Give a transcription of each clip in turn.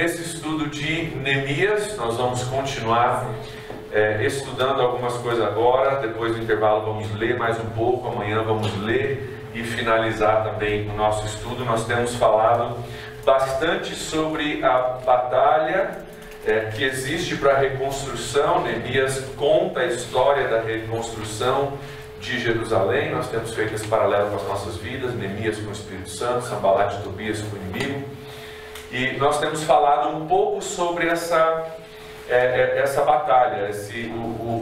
nesse estudo de Neemias, nós vamos continuar estudando algumas coisas agora. Depois do intervalo vamos ler mais um pouco, amanhã vamos ler e finalizar também o nosso estudo. Nós temos falado bastante sobre a batalha que existe para a reconstrução. Neemias conta a história da reconstrução de Jerusalém. Nós temos feito esse paralelo com as nossas vidas, Neemias com o Espírito Santo, Sanbalat e Tobias com o inimigo. E nós temos falado um pouco sobre essa batalha,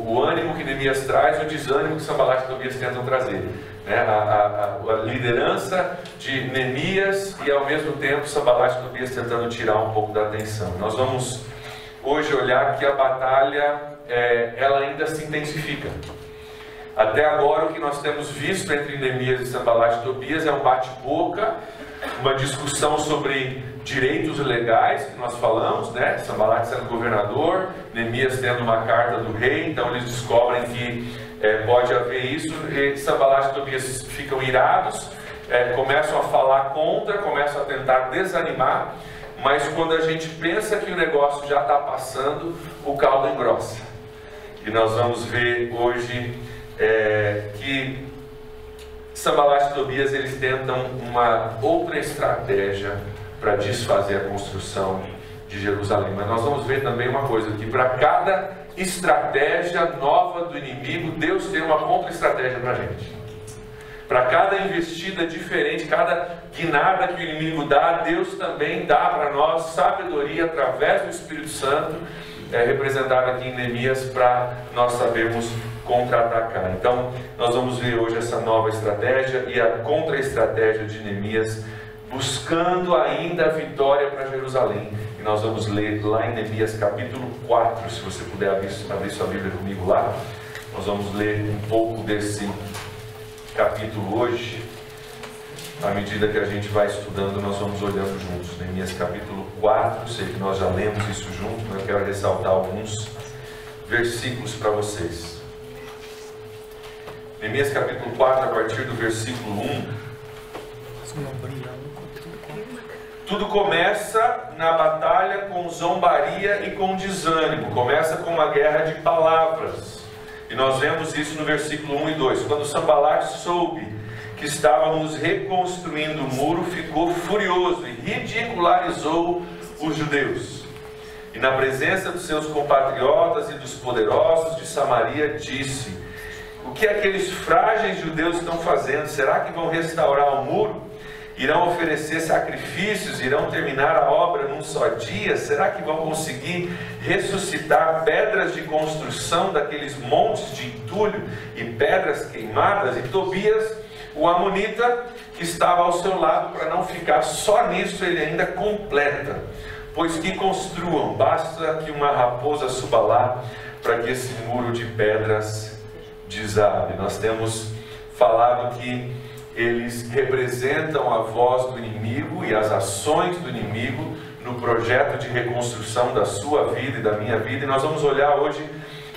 o ânimo que Neemias traz e o desânimo que Sanbalat e Tobias tentam trazer, né? A liderança de Neemias e ao mesmo tempo Sanbalat e Tobias tentando tirar um pouco da atenção. Nós vamos hoje olhar que a batalha ela ainda se intensifica. Até agora o que nós temos visto entre Neemias e Sanbalat e Tobias é um bate-boca, uma discussão sobre direitos legais que nós falamos, né? Sanbalat sendo governador, Neemias tendo uma carta do rei, então eles descobrem que pode haver isso, e Sanbalat e Tobias ficam irados, começam a falar contra, começam a tentar desanimar, mas quando a gente pensa que o negócio já está passando, o caldo engrossa. E nós vamos ver hoje que Sanbalat e Tobias eles tentam uma outra estratégia para desfazer a construção de Jerusalém. Mas nós vamos ver também uma coisa, que para cada estratégia nova do inimigo, Deus tem uma contra-estratégia para a gente. Para cada investida diferente, cada guinada que o inimigo dá, Deus também dá para nós sabedoria através do Espírito Santo, representado aqui em Neemias, para nós sabermos contra-atacar. Então, nós vamos ver hoje essa nova estratégia e a contra-estratégia de Neemias, buscando ainda a vitória para Jerusalém. E nós vamos ler lá em Neemias capítulo 4, se você puder abrir sua Bíblia comigo lá. Nós vamos ler um pouco desse capítulo hoje. À medida que a gente vai estudando, nós vamos olhando juntos. Neemias capítulo 4, sei que nós já lemos isso junto, mas eu quero ressaltar alguns versículos para vocês. Neemias capítulo 4, a partir do versículo 1. Tudo começa na batalha com zombaria e com desânimo. Começa com uma guerra de palavras. E nós vemos isso no versículo 1 e 2. Quando Sanbalat soube que estávamos reconstruindo o muro, ficou furioso e ridicularizou os judeus. E na presença dos seus compatriotas e dos poderosos de Samaria disse: o que aqueles frágeis judeus estão fazendo? Será que vão restaurar o muro? Irão oferecer sacrifícios? Irão terminar a obra num só dia? Será que vão conseguir ressuscitar pedras de construção daqueles montes de entulho e pedras queimadas? E Tobias, o amonita, que estava ao seu lado, para não ficar só nisso, ele ainda completa: pois que construam, basta que uma raposa suba lá, para que esse muro de pedras desabe. Nós temos falado que eles representam a voz do inimigo e as ações do inimigo no projeto de reconstrução da sua vida e da minha vida. E nós vamos olhar hoje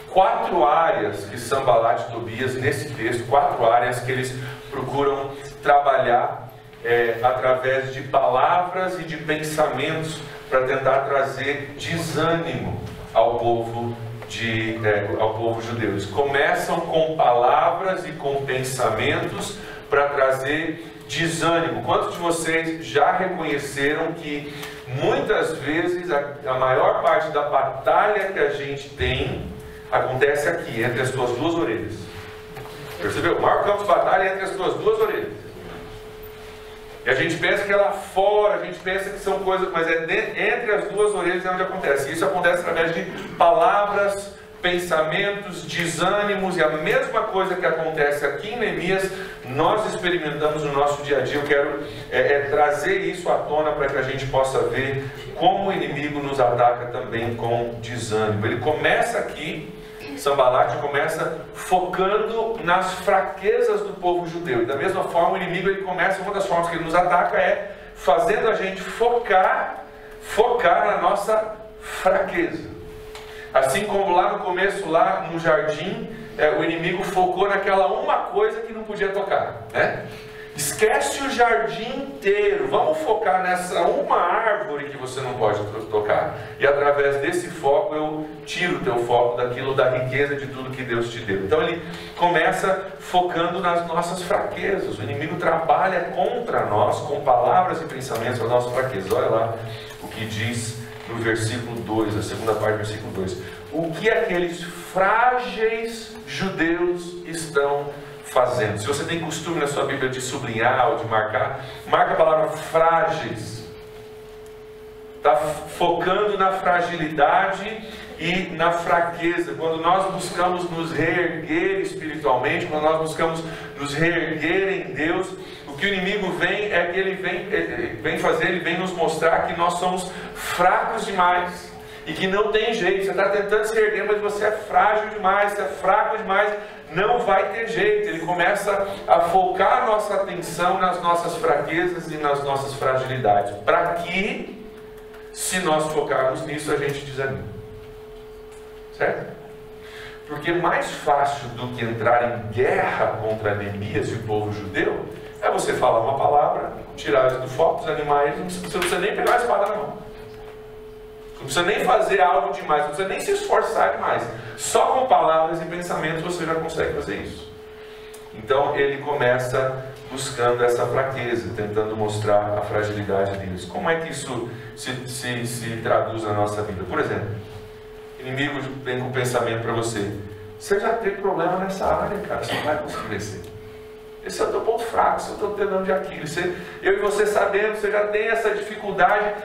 4 áreas que Sanbalat e Tobias, nesse texto, 4 áreas que eles procuram trabalhar através de palavras e de pensamentos para tentar trazer desânimo ao povo judeu. Eles começam com palavras e com pensamentos para trazer desânimo. Quantos de vocês já reconheceram que muitas vezes a maior parte da batalha que a gente tem acontece aqui, entre as tuas duas orelhas? Percebeu? O maior campo de batalha é entre as tuas duas orelhas. E a gente pensa que é lá fora, a gente pensa que são coisas, mas entre as duas orelhas é onde acontece. Isso acontece através de palavras, pensamentos, desânimos, e a mesma coisa que acontece aqui em Neemias, nós experimentamos no nosso dia a dia. Eu quero trazer isso à tona para que a gente possa ver como o inimigo nos ataca também com desânimo. Ele começa aqui, Sanbalat começa focando nas fraquezas do povo judeu. E da mesma forma o inimigo ele começa, uma das formas que ele nos ataca é fazendo a gente focar na nossa fraqueza. Assim como lá no começo, lá no jardim, o inimigo focou naquela uma coisa que não podia tocar, né? Esquece o jardim inteiro. Vamos focar nessa uma árvore que você não pode tocar. E através desse foco eu tiro o teu foco daquilo, da riqueza de tudo que Deus te deu. Então ele começa focando nas nossas fraquezas. O inimigo trabalha contra nós com palavras e pensamentos das nossas fraquezas. Olha lá o que diz no versículo 2, a segunda parte do versículo 2. O que aqueles frágeis judeus estão fazendo? Se você tem costume na sua Bíblia de sublinhar ou de marcar, marca a palavra frágeis. Está focando na fragilidade e na fraqueza. Quando nós buscamos nos reerguer espiritualmente, quando nós buscamos nos reerguer em Deus, o que o inimigo vem é que ele vem nos mostrar que nós somos fracos demais e que não tem jeito. Você está tentando se erguer, mas você é frágil demais, você é fraco demais, não vai ter jeito. Ele começa a focar a nossa atenção nas nossas fraquezas e nas nossas fragilidades, para que, se nós focarmos nisso, a gente desanima. Certo? Porque mais fácil do que entrar em guerra contra Neemias e o povo judeu é você falar uma palavra, tirar eles do foco, desanimar eles. Você não precisa nem pegar a espada na mão. Não precisa nem fazer algo demais, não precisa nem se esforçar demais. Só com palavras e pensamentos você já consegue fazer isso. Então ele começa buscando essa fraqueza, tentando mostrar a fragilidade deles. Como é que isso se traduz na nossa vida? Por exemplo, o inimigo vem com o pensamento para você: você já teve problema nessa área, cara, você não vai conseguir vencer. Esse é o teu ponto fraco, esse é o teu tendão de Aquiles. Eu e você sabemos, você já tem essa dificuldade.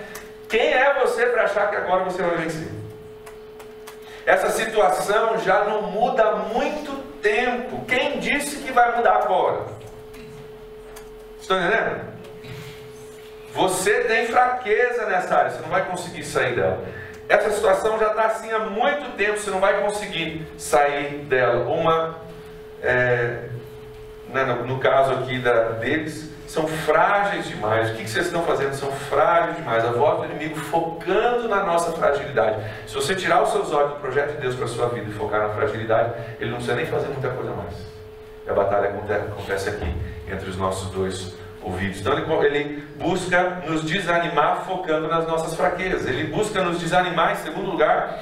Quem é você para achar que agora você vai vencer? Essa situação já não muda há muito tempo. Quem disse que vai mudar agora? Estão entendendo? Você tem fraqueza nessa área, você não vai conseguir sair dela. Essa situação já está assim há muito tempo, você não vai conseguir sair dela. No caso aqui deles, são frágeis demais. O que vocês estão fazendo? São frágeis demais. A voz do inimigo focando na nossa fragilidade. Se você tirar os seus olhos do projeto de Deus para a sua vida e focar na fragilidade, ele não precisa nem fazer muita coisa mais. E a batalha acontece aqui, entre os nossos dois ouvidos. Então ele busca nos desanimar focando nas nossas fraquezas. Ele busca nos desanimar, em segundo lugar,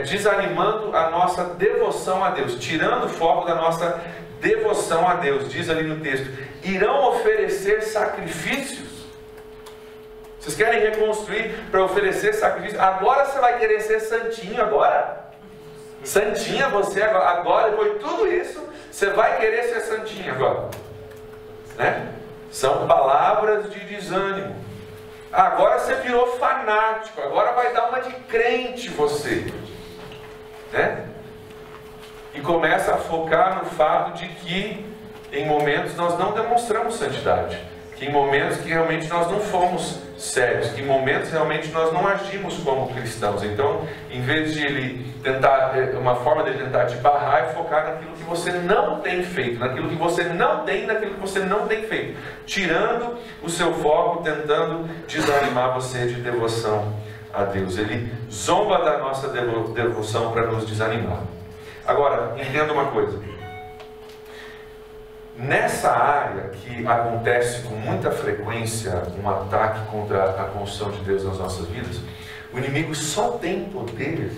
desanimando a nossa devoção a Deus, tirando o foco da nossa devoção a Deus. Diz ali no texto: irão oferecer sacrifícios. Vocês querem reconstruir para oferecer sacrifícios? Agora você vai querer ser santinho agora? Santinha você agora, depois de tudo isso, você vai querer ser santinho agora? Né? São palavras de desânimo. Agora você virou fanático, agora vai dar uma de crente você, né? E começa a focar no fato de que em momentos nós não demonstramos santidade, que em momentos que realmente nós não fomos sérios, que em momentos realmente nós não agimos como cristãos. Então, em vez de ele tentar, uma forma de ele tentar te barrar é focar naquilo que você não tem feito, naquilo que você não tem, naquilo que você não tem feito, tirando o seu foco, tentando desanimar você de devoção a Deus. Ele zomba da nossa devoção para nos desanimar. Agora, entenda uma coisa. Nessa área que acontece com muita frequência um ataque contra a construção de Deus nas nossas vidas, o inimigo só tem poder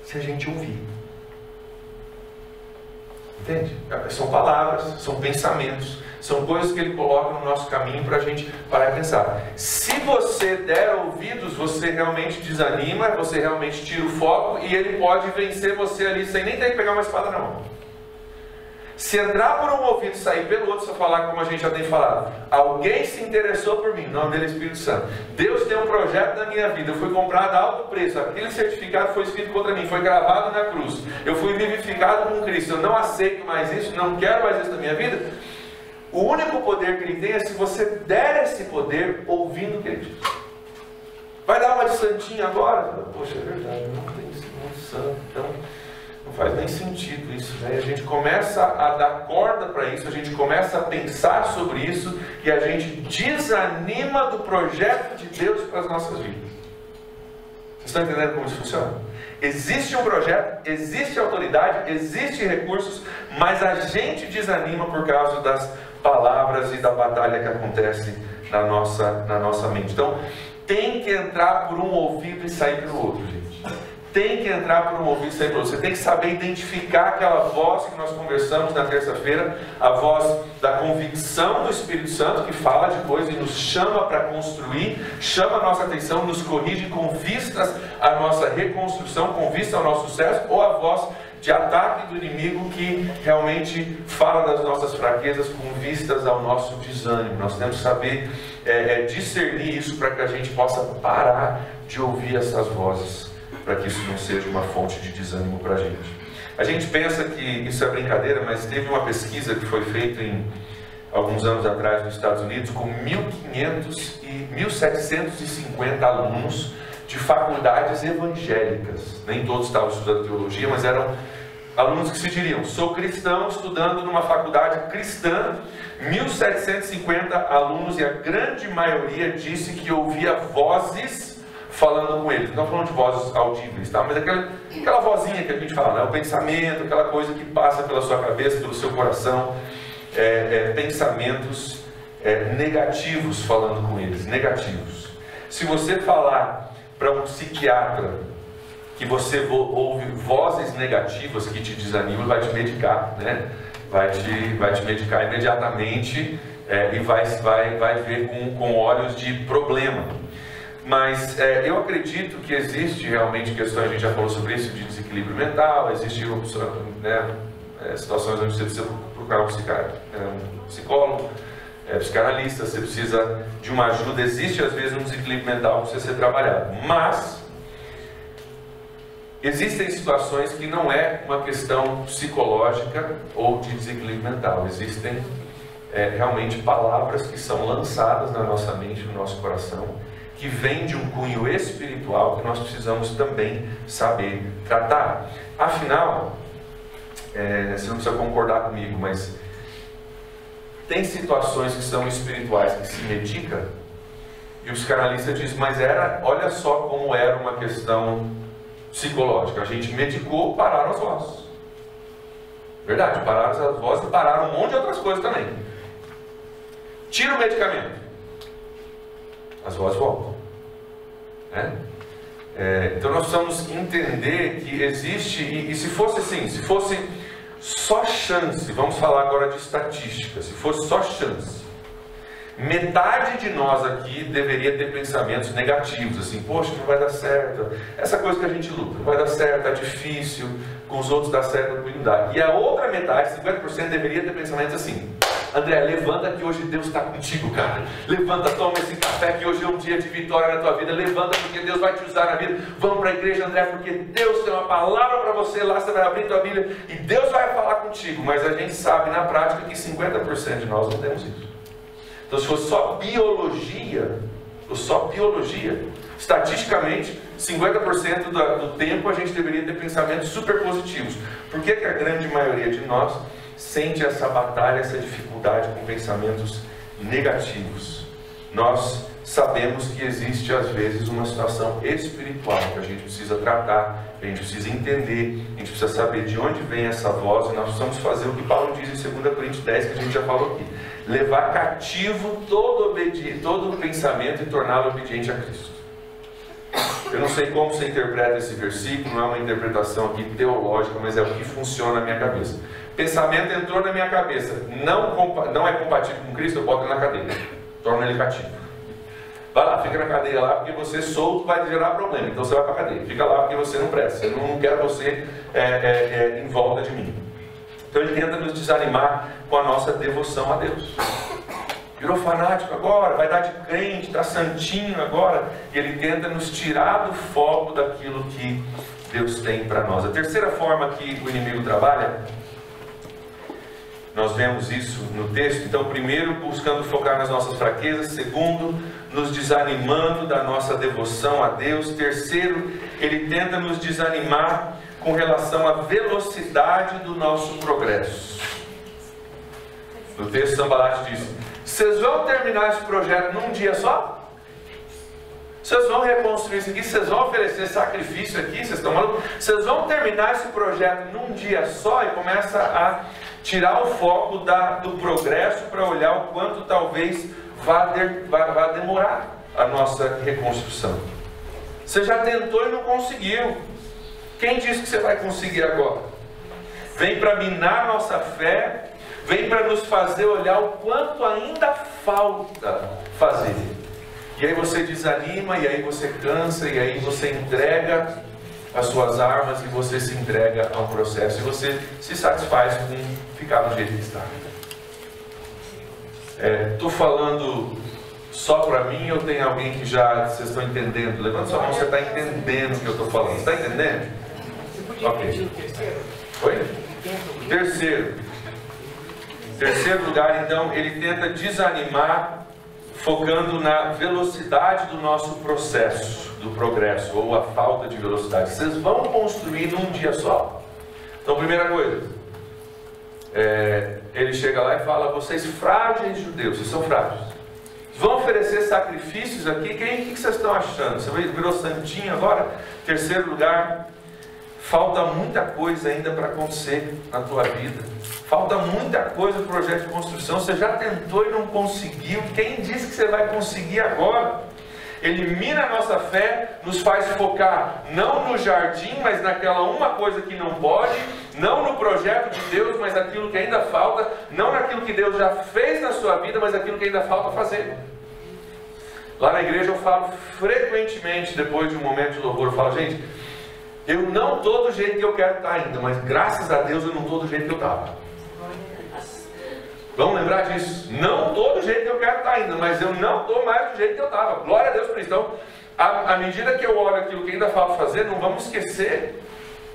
se a gente ouvir. Entende? São palavras, são pensamentos, são coisas que ele coloca no nosso caminho para a gente parar e pensar. Se você der ouvidos, você realmente desanima, você realmente tira o foco e ele pode vencer você ali sem nem ter que pegar uma espada na mão. Se entrar por um ouvido e sair pelo outro, se eu falar como a gente já tem falado, alguém se interessou por mim, o nome dele é Espírito Santo. Deus tem um projeto na minha vida, eu fui comprado a alto preço, aquele certificado foi escrito contra mim, foi gravado na cruz, eu fui vivificado com Cristo, eu não aceito mais isso, não quero mais isso na minha vida. O único poder que ele tem é se você der esse poder ouvindo o que ele diz. Vai dar uma de santinho agora? Poxa, é verdade, não tem muito santo, então não faz nem sentido isso, né? A gente começa a dar corda para isso, a gente começa a pensar sobre isso e a gente desanima do projeto de Deus para as nossas vidas. Vocês estão entendendo como isso funciona? Existe um projeto, existe autoridade, existe recursos, mas a gente desanima por causa das palavras e da batalha que acontece na nossa mente. Então, tem que entrar por um ouvido e sair pelo outro, gente. Tem que entrar por um ouvido e sair pelo outro. Você tem que saber identificar aquela voz que nós conversamos na terça-feira, a voz da convicção do Espírito Santo, que fala de coisa e nos chama para construir, chama a nossa atenção, nos corrige com vistas à nossa reconstrução, com vista ao nosso sucesso, ou a voz de ataque do inimigo que realmente fala das nossas fraquezas com vistas ao nosso desânimo. Nós temos que saber discernir isso para que a gente possa parar de ouvir essas vozes, para que isso não seja uma fonte de desânimo para a gente. A gente pensa que isso é brincadeira, mas teve uma pesquisa que foi feita alguns anos atrás nos Estados Unidos com 1.500 e 1.750 alunos de faculdades evangélicas. Nem todos estavam estudando teologia, mas eram alunos que se diriam: sou cristão estudando numa faculdade cristã. 1.750 alunos, e a grande maioria disse que ouvia vozes falando com eles. Não falando de vozes audíveis, tá? Mas aquela vozinha que a gente fala, né? O pensamento, aquela coisa que passa pela sua cabeça, pelo seu coração, pensamentos negativos falando com eles, negativos. Se você falar para um psiquiatra que você ouve vozes negativas que te desanimam, vai te medicar, né? Vai te medicar imediatamente e vai ver com olhos de problema. Mas eu acredito que existe realmente questões, a gente já falou sobre isso, de desequilíbrio mental, existe situações onde você precisa procurar um psicólogo, psicanalista, você precisa de uma ajuda. Existe às vezes um desequilíbrio mental que precisa ser trabalhado, mas existem situações que não é uma questão psicológica ou de desequilíbrio mental. Existem realmente palavras que são lançadas na nossa mente, no nosso coração, que vêm de um cunho espiritual que nós precisamos também saber tratar. Afinal, você não precisa concordar comigo, mas tem situações que são espirituais que se medica, e os psicanalistas dizem: mas olha só como era uma questão psicológica. A gente medicou, pararam as vozes. Verdade, pararam as vozes e pararam um monte de outras coisas também. Tira o medicamento, as vozes voltam. Então nós precisamos entender que existe, e se fosse assim, se fosse só chance, vamos falar agora de estatística, se fosse só chance, metade de nós aqui deveria ter pensamentos negativos, assim: poxa, não vai dar certo, essa coisa que a gente luta, não vai dar certo, é difícil, com os outros dá certo, comigo não dá. E a outra metade, 50%, deveria ter pensamentos assim: André, levanta que hoje Deus está contigo, cara. Levanta, toma esse café que hoje é um dia de vitória na tua vida. Levanta porque Deus vai te usar na vida. Vamos para a igreja, André, porque Deus tem uma palavra para você. Lá você vai abrir tua Bíblia e Deus vai falar contigo. Mas a gente sabe na prática que 50% de nós não temos isso. Então, se fosse só biologia, estatisticamente, 50% do tempo a gente deveria ter pensamentos super positivos. Por que a grande maioria de nós sente essa batalha, essa dificuldade com pensamentos negativos? Nós sabemos que existe às vezes uma situação espiritual que a gente precisa tratar, que a gente precisa entender, a gente precisa saber de onde vem essa voz, e nós precisamos fazer o que Paulo diz em 2 Coríntios 10, que a gente já falou aqui: levar cativo todo pensamento e torná-lo obediente a Cristo. Eu não sei como você interpreta esse versículo, não é uma interpretação aqui teológica, mas é o que funciona na minha cabeça. Pensamento entrou na minha cabeça, não é compatível com Cristo, eu boto ele na cadeia, torno ele cativo. Vai lá, fica na cadeia lá, porque você solto vai gerar problema, então você vai para a cadeia. Fica lá porque você não presta, eu não quero você em volta de mim. Então ele tenta nos desanimar com a nossa devoção a Deus. Virou fanático agora, vai dar de crente, está santinho agora. E ele tenta nos tirar do foco daquilo que Deus tem para nós. A terceira forma que o inimigo trabalha, nós vemos isso no texto. Então, primeiro, buscando focar nas nossas fraquezas. Segundo, nos desanimando da nossa devoção a Deus. Terceiro, ele tenta nos desanimar com relação à velocidade do nosso progresso. No texto, Sanballat diz: vocês vão terminar esse projeto num dia só? Vocês vão reconstruir isso aqui, vocês vão oferecer sacrifício aqui, vocês estão malucos? Vocês vão terminar esse projeto num dia só e começa a tirar o foco do progresso para olhar o quanto talvez vá demorar a nossa reconstrução. Você já tentou e não conseguiu. Quem disse que você vai conseguir agora? Vem para minar nossa fé, vem para nos fazer olhar o quanto ainda falta fazer. E aí você desanima, e aí você cansa, e aí você entrega as suas armas, e você se entrega ao processo, e você se satisfaz com ficar do jeito que está. Estou falando só para mim, ou tem alguém que já, vocês estão entendendo? Levanta sua mão, você está entendendo o que eu estou falando. Está entendendo? Ok. Oi? Terceiro lugar, então, ele tenta desanimar, focando na velocidade do nosso processo, do progresso, ou a falta de velocidade. Vocês vão construir num dia só? Então, primeira coisa, ele chega lá e fala: vocês frágeis judeus, vocês são frágeis, vão oferecer sacrifícios aqui, o que vocês estão achando? Você virou santinho agora? Terceiro lugar, falta muita coisa ainda para acontecer na tua vida. Falta muita coisa no projeto de construção. Você já tentou e não conseguiu. Quem disse que você vai conseguir agora? Ele mina a nossa fé, nos faz focar não no jardim, mas naquela uma coisa que não pode, não no projeto de Deus, mas naquilo que ainda falta, não naquilo que Deus já fez na sua vida, mas naquilo que ainda falta fazer. Lá na igreja eu falo frequentemente, depois de um momento de louvor, eu falo: gente, eu não estou do jeito que eu quero estar ainda, mas graças a Deus eu não estou do jeito que eu estava. Vamos lembrar disso. Não estou do jeito que eu quero estar ainda, mas eu não estou mais do jeito que eu estava. Glória a Deus por isso. Então, à medida que eu olho aquilo que ainda falta fazer, não vamos esquecer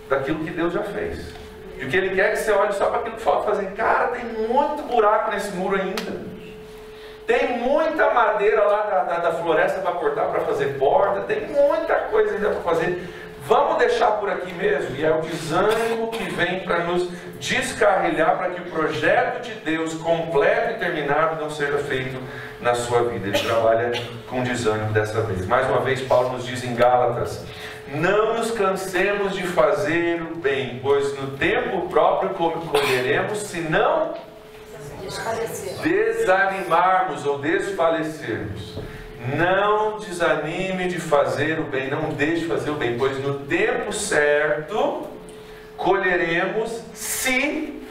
daquilo que Deus já fez. E o que Ele quer é que você olhe só para aquilo que falta fazer. Cara, tem muito buraco nesse muro ainda. Tem muita madeira lá da floresta para cortar, para fazer porta. Tem muita coisa ainda para fazer. Vamos deixar por aqui mesmo. E é o desânimo que vem para nos descarrilhar, para que o projeto de Deus completo e terminado não seja feito na sua vida. Ele trabalha com desânimo dessa vez. Mais uma vez, Paulo nos diz em Gálatas: não nos cansemos de fazer o bem, pois no tempo próprio colheremos, se não desanimarmos ou desfalecermos. Não desanime de fazer o bem, não deixe de fazer o bem, pois no tempo certo colheremos, se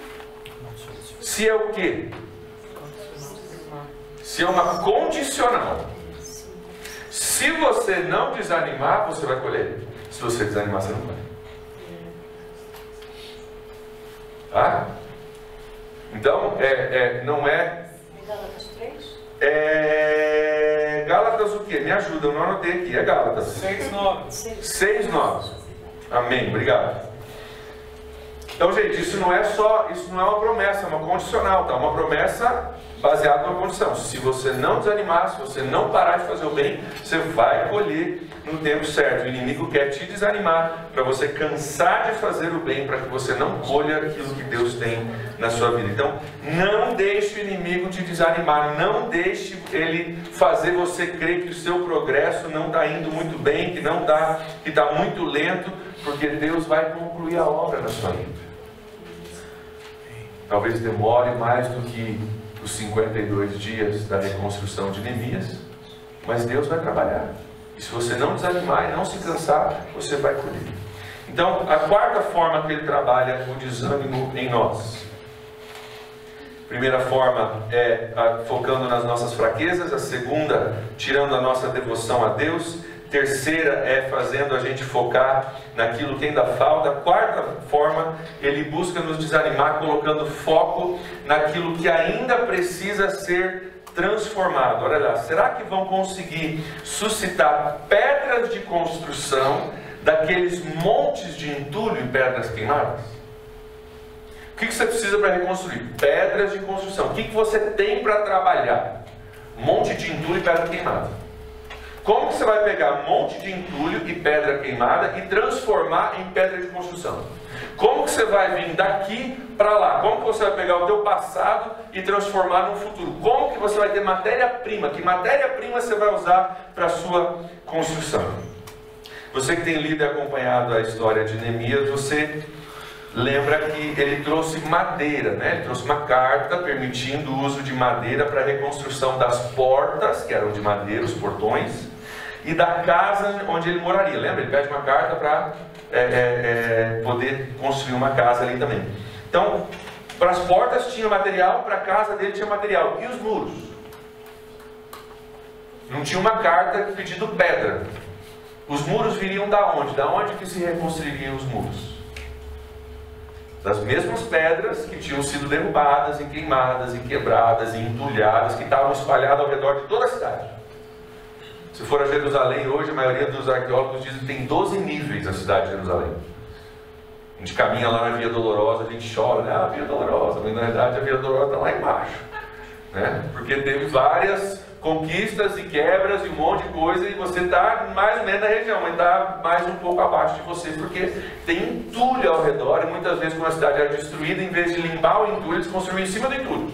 é o quê? Se é uma condicional. Se você não desanimar, você vai colher. Se você desanimar, você não vai. Tá? Então, não é... Gálatas o que? Me ajuda, eu não anotei aqui. É Gálatas 6:9. 6:9. Amém, obrigado. Então, gente, isso não é uma promessa, é uma condicional, tá? Uma promessa baseada numa condição. Se você não desanimar, se você não parar de fazer o bem, você vai colher no tempo certo. O inimigo quer te desanimar, para você cansar de fazer o bem, para que você não colha aquilo que Deus tem na sua vida. Então, não deixe o inimigo te desanimar, não deixe ele fazer você crer que o seu progresso não está indo muito bem, que está muito lento, porque Deus vai concluir a obra na sua vida. Talvez demore mais do que os 52 dias da reconstrução de Neemias, mas Deus vai trabalhar. E se você não desanimar e não se cansar, você vai colher. Então, a quarta forma que ele trabalha o desânimo em nós. Primeira forma é focando nas nossas fraquezas. A segunda, tirando a nossa devoção a Deus. Terceira é fazendo a gente focar naquilo que ainda falta. A quarta forma, ele busca nos desanimar colocando foco naquilo que ainda precisa ser transformado. Olha lá, será que vão conseguir suscitar pedras de construção daqueles montes de entulho e pedras queimadas? O que você precisa para reconstruir? Pedras de construção. O que você tem para trabalhar? Monte de entulho e pedra queimada. Como que você vai pegar monte de entulho e pedra queimada e transformar em pedra de construção? Como que você vai vir daqui para lá? Como que você vai pegar o teu passado e transformar num futuro? Como que você vai ter matéria-prima? Que matéria-prima você vai usar para a sua construção? Você que tem lido e acompanhado a história de Neemias, você lembra que ele trouxe madeira, né? Ele trouxe uma carta permitindo o uso de madeira para a reconstrução das portas, que eram de madeira, os portões, e da casa onde ele moraria. Lembra? Ele pede uma carta para poder construir uma casa ali também. Então, para as portas tinha material, para a casa dele tinha material. E os muros? Não tinha uma carta pedindo pedra. Os muros viriam da onde? Da onde que se reconstruiriam os muros? Das mesmas pedras que tinham sido derrubadas, e queimadas, e quebradas, e entulhadas, que estavam espalhadas ao redor de toda a cidade. Se for a Jerusalém hoje, a maioria dos arqueólogos dizem que tem 12 níveis a cidade de Jerusalém. A gente caminha lá na Via Dolorosa, a gente chora, né? Ah, Via Dolorosa, mas na verdade a Via Dolorosa está lá embaixo, né? Porque teve várias conquistas e quebras e um monte de coisa, e você está mais ou menos na região, mas está mais um pouco abaixo de você, porque tem entulho ao redor, e muitas vezes quando a cidade era destruída, em vez de limpar o entulho, eles construíam em cima do entulho.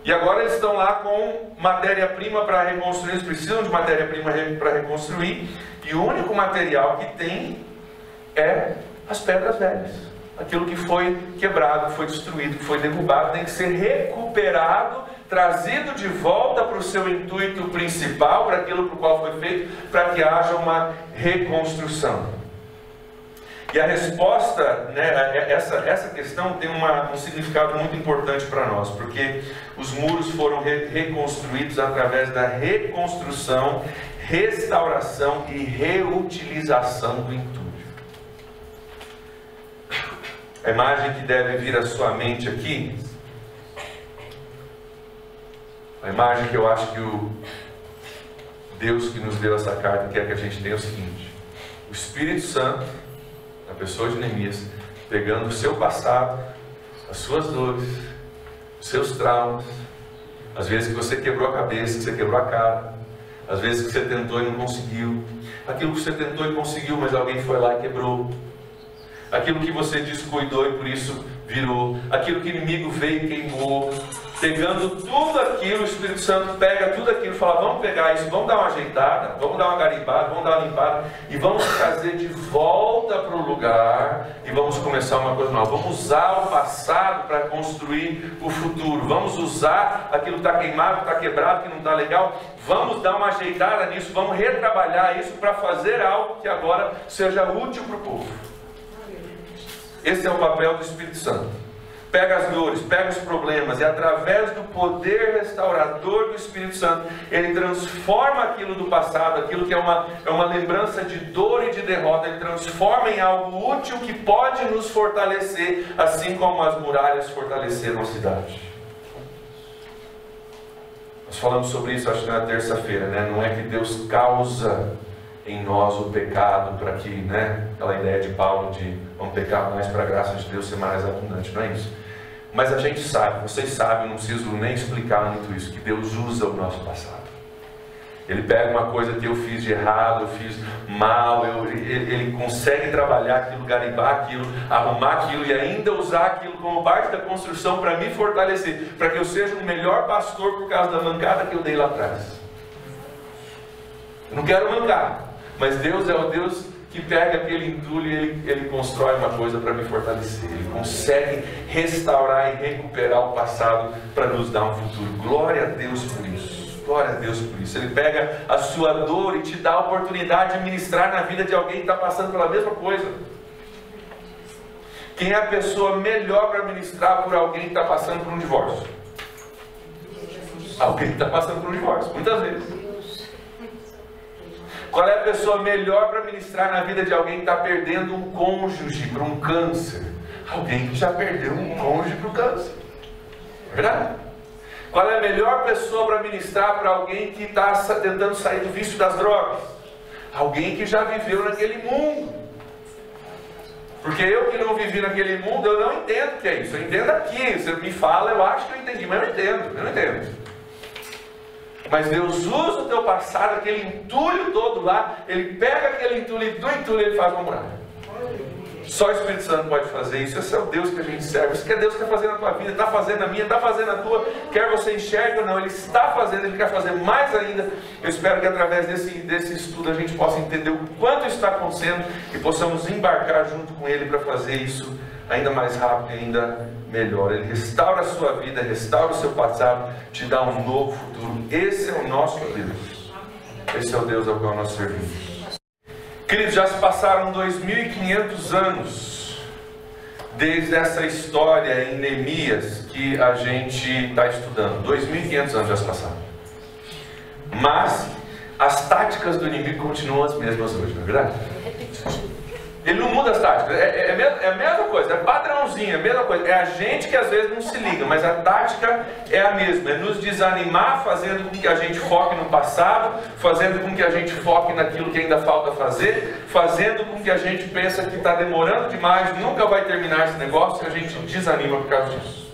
E agora eles estão lá com matéria-prima para reconstruir, eles precisam de matéria-prima para reconstruir, e o único material que tem é as pedras velhas. Aquilo que foi quebrado, que foi destruído, que foi derrubado, tem que ser recuperado, trazido de volta para o seu intuito principal, para aquilo para o qual foi feito, para que haja uma reconstrução. E a resposta, né, essa questão tem um significado muito importante para nós, porque os muros foram reconstruídos através da reconstrução, restauração e reutilização do entulho. A imagem que deve vir à sua mente aqui, a imagem que eu acho que o Deus que nos deu essa carta quer que a gente tenha é o seguinte: o Espírito Santo, a pessoa de Neemias, pegando o seu passado, as suas dores, os seus traumas, às vezes que você quebrou a cabeça, que você quebrou a cara, às vezes que você tentou e não conseguiu, aquilo que você tentou e conseguiu, mas alguém foi lá e quebrou, aquilo que você descuidou e por isso virou, aquilo que o inimigo veio e queimou. Pegando tudo aquilo, o Espírito Santo pega tudo aquilo e fala: vamos pegar isso, vamos dar uma ajeitada, vamos dar uma garimbada, vamos dar uma limpada, e vamos trazer de volta para o lugar, e vamos começar uma coisa nova. Vamos usar o passado para construir o futuro, vamos usar aquilo que está queimado, que está quebrado, que não está legal, vamos dar uma ajeitada nisso, vamos retrabalhar isso para fazer algo que agora seja útil para o povo. Esse é o papel do Espírito Santo. Pega as dores, pega os problemas, e através do poder restaurador do Espírito Santo, ele transforma aquilo do passado, aquilo que é uma lembrança de dor e de derrota, ele transforma em algo útil que pode nos fortalecer, assim como as muralhas fortaleceram a cidade. Nós falamos sobre isso, acho que na terça-feira, né? Não é que Deus causa em nós o pecado para que, né, aquela ideia de Paulo de vamos pecar mais para a graça de Deus ser mais abundante, não é isso? Mas a gente sabe, vocês sabem, não preciso nem explicar muito isso, que Deus usa o nosso passado. Ele pega uma coisa que eu fiz de errado, eu fiz mal, ele consegue trabalhar aquilo, garimbar aquilo, arrumar aquilo e ainda usar aquilo como parte da construção para me fortalecer, para que eu seja um melhor pastor por causa da mancada que eu dei lá atrás. Eu não quero mancar, mas Deus é o Deus que pega aquele entulho e ele constrói uma coisa para me fortalecer. Ele consegue restaurar e recuperar o passado para nos dar um futuro. Glória a Deus por isso. Glória a Deus por isso. Ele pega a sua dor e te dá a oportunidade de ministrar na vida de alguém que está passando pela mesma coisa. Quem é a pessoa melhor para ministrar por alguém que está passando por um divórcio? Alguém que está passando por um divórcio, muitas vezes. Qual é a pessoa melhor para ministrar na vida de alguém que está perdendo um cônjuge para um câncer? Alguém que já perdeu um cônjuge para o câncer. É verdade? Qual é a melhor pessoa para ministrar para alguém que está tentando sair do vício das drogas? Alguém que já viveu naquele mundo. Porque eu que não vivi naquele mundo, eu não entendo o que é isso. Eu entendo aqui. Você me fala, eu acho que eu entendi, mas eu não entendo. Mas Deus usa o teu passado, aquele entulho todo lá, ele pega aquele entulho e do entulho ele faz uma muralha. Só o Espírito Santo pode fazer isso. Esse é o Deus que a gente serve. Isso que é Deus quer fazer na tua vida, está fazendo na minha, está fazendo na tua. Quer você enxergue ou não, Ele está fazendo, Ele quer fazer mais ainda. Eu espero que através desse estudo a gente possa entender o quanto está acontecendo e possamos embarcar junto com Ele para fazer isso ainda mais rápido e ainda melhor. Ele restaura a sua vida, restaura o seu passado, te dá um novo futuro. Esse é o nosso Deus. Esse é o Deus ao qual nós servimos. Queridos, já se passaram 2.500 anos desde essa história em Neemias que a gente está estudando. 2.500 anos já se passaram. Mas as táticas do inimigo continuam as mesmas hoje, não é verdade? Ele não muda as táticas, é a mesma coisa, é padrãozinho, é a mesma coisa. É a gente que às vezes não se liga, mas a tática é a mesma. É nos desanimar, fazendo com que a gente foque no passado, fazendo com que a gente foque naquilo que ainda falta fazer, fazendo com que a gente pense que está demorando demais, nunca vai terminar esse negócio, e a gente desanima por causa disso.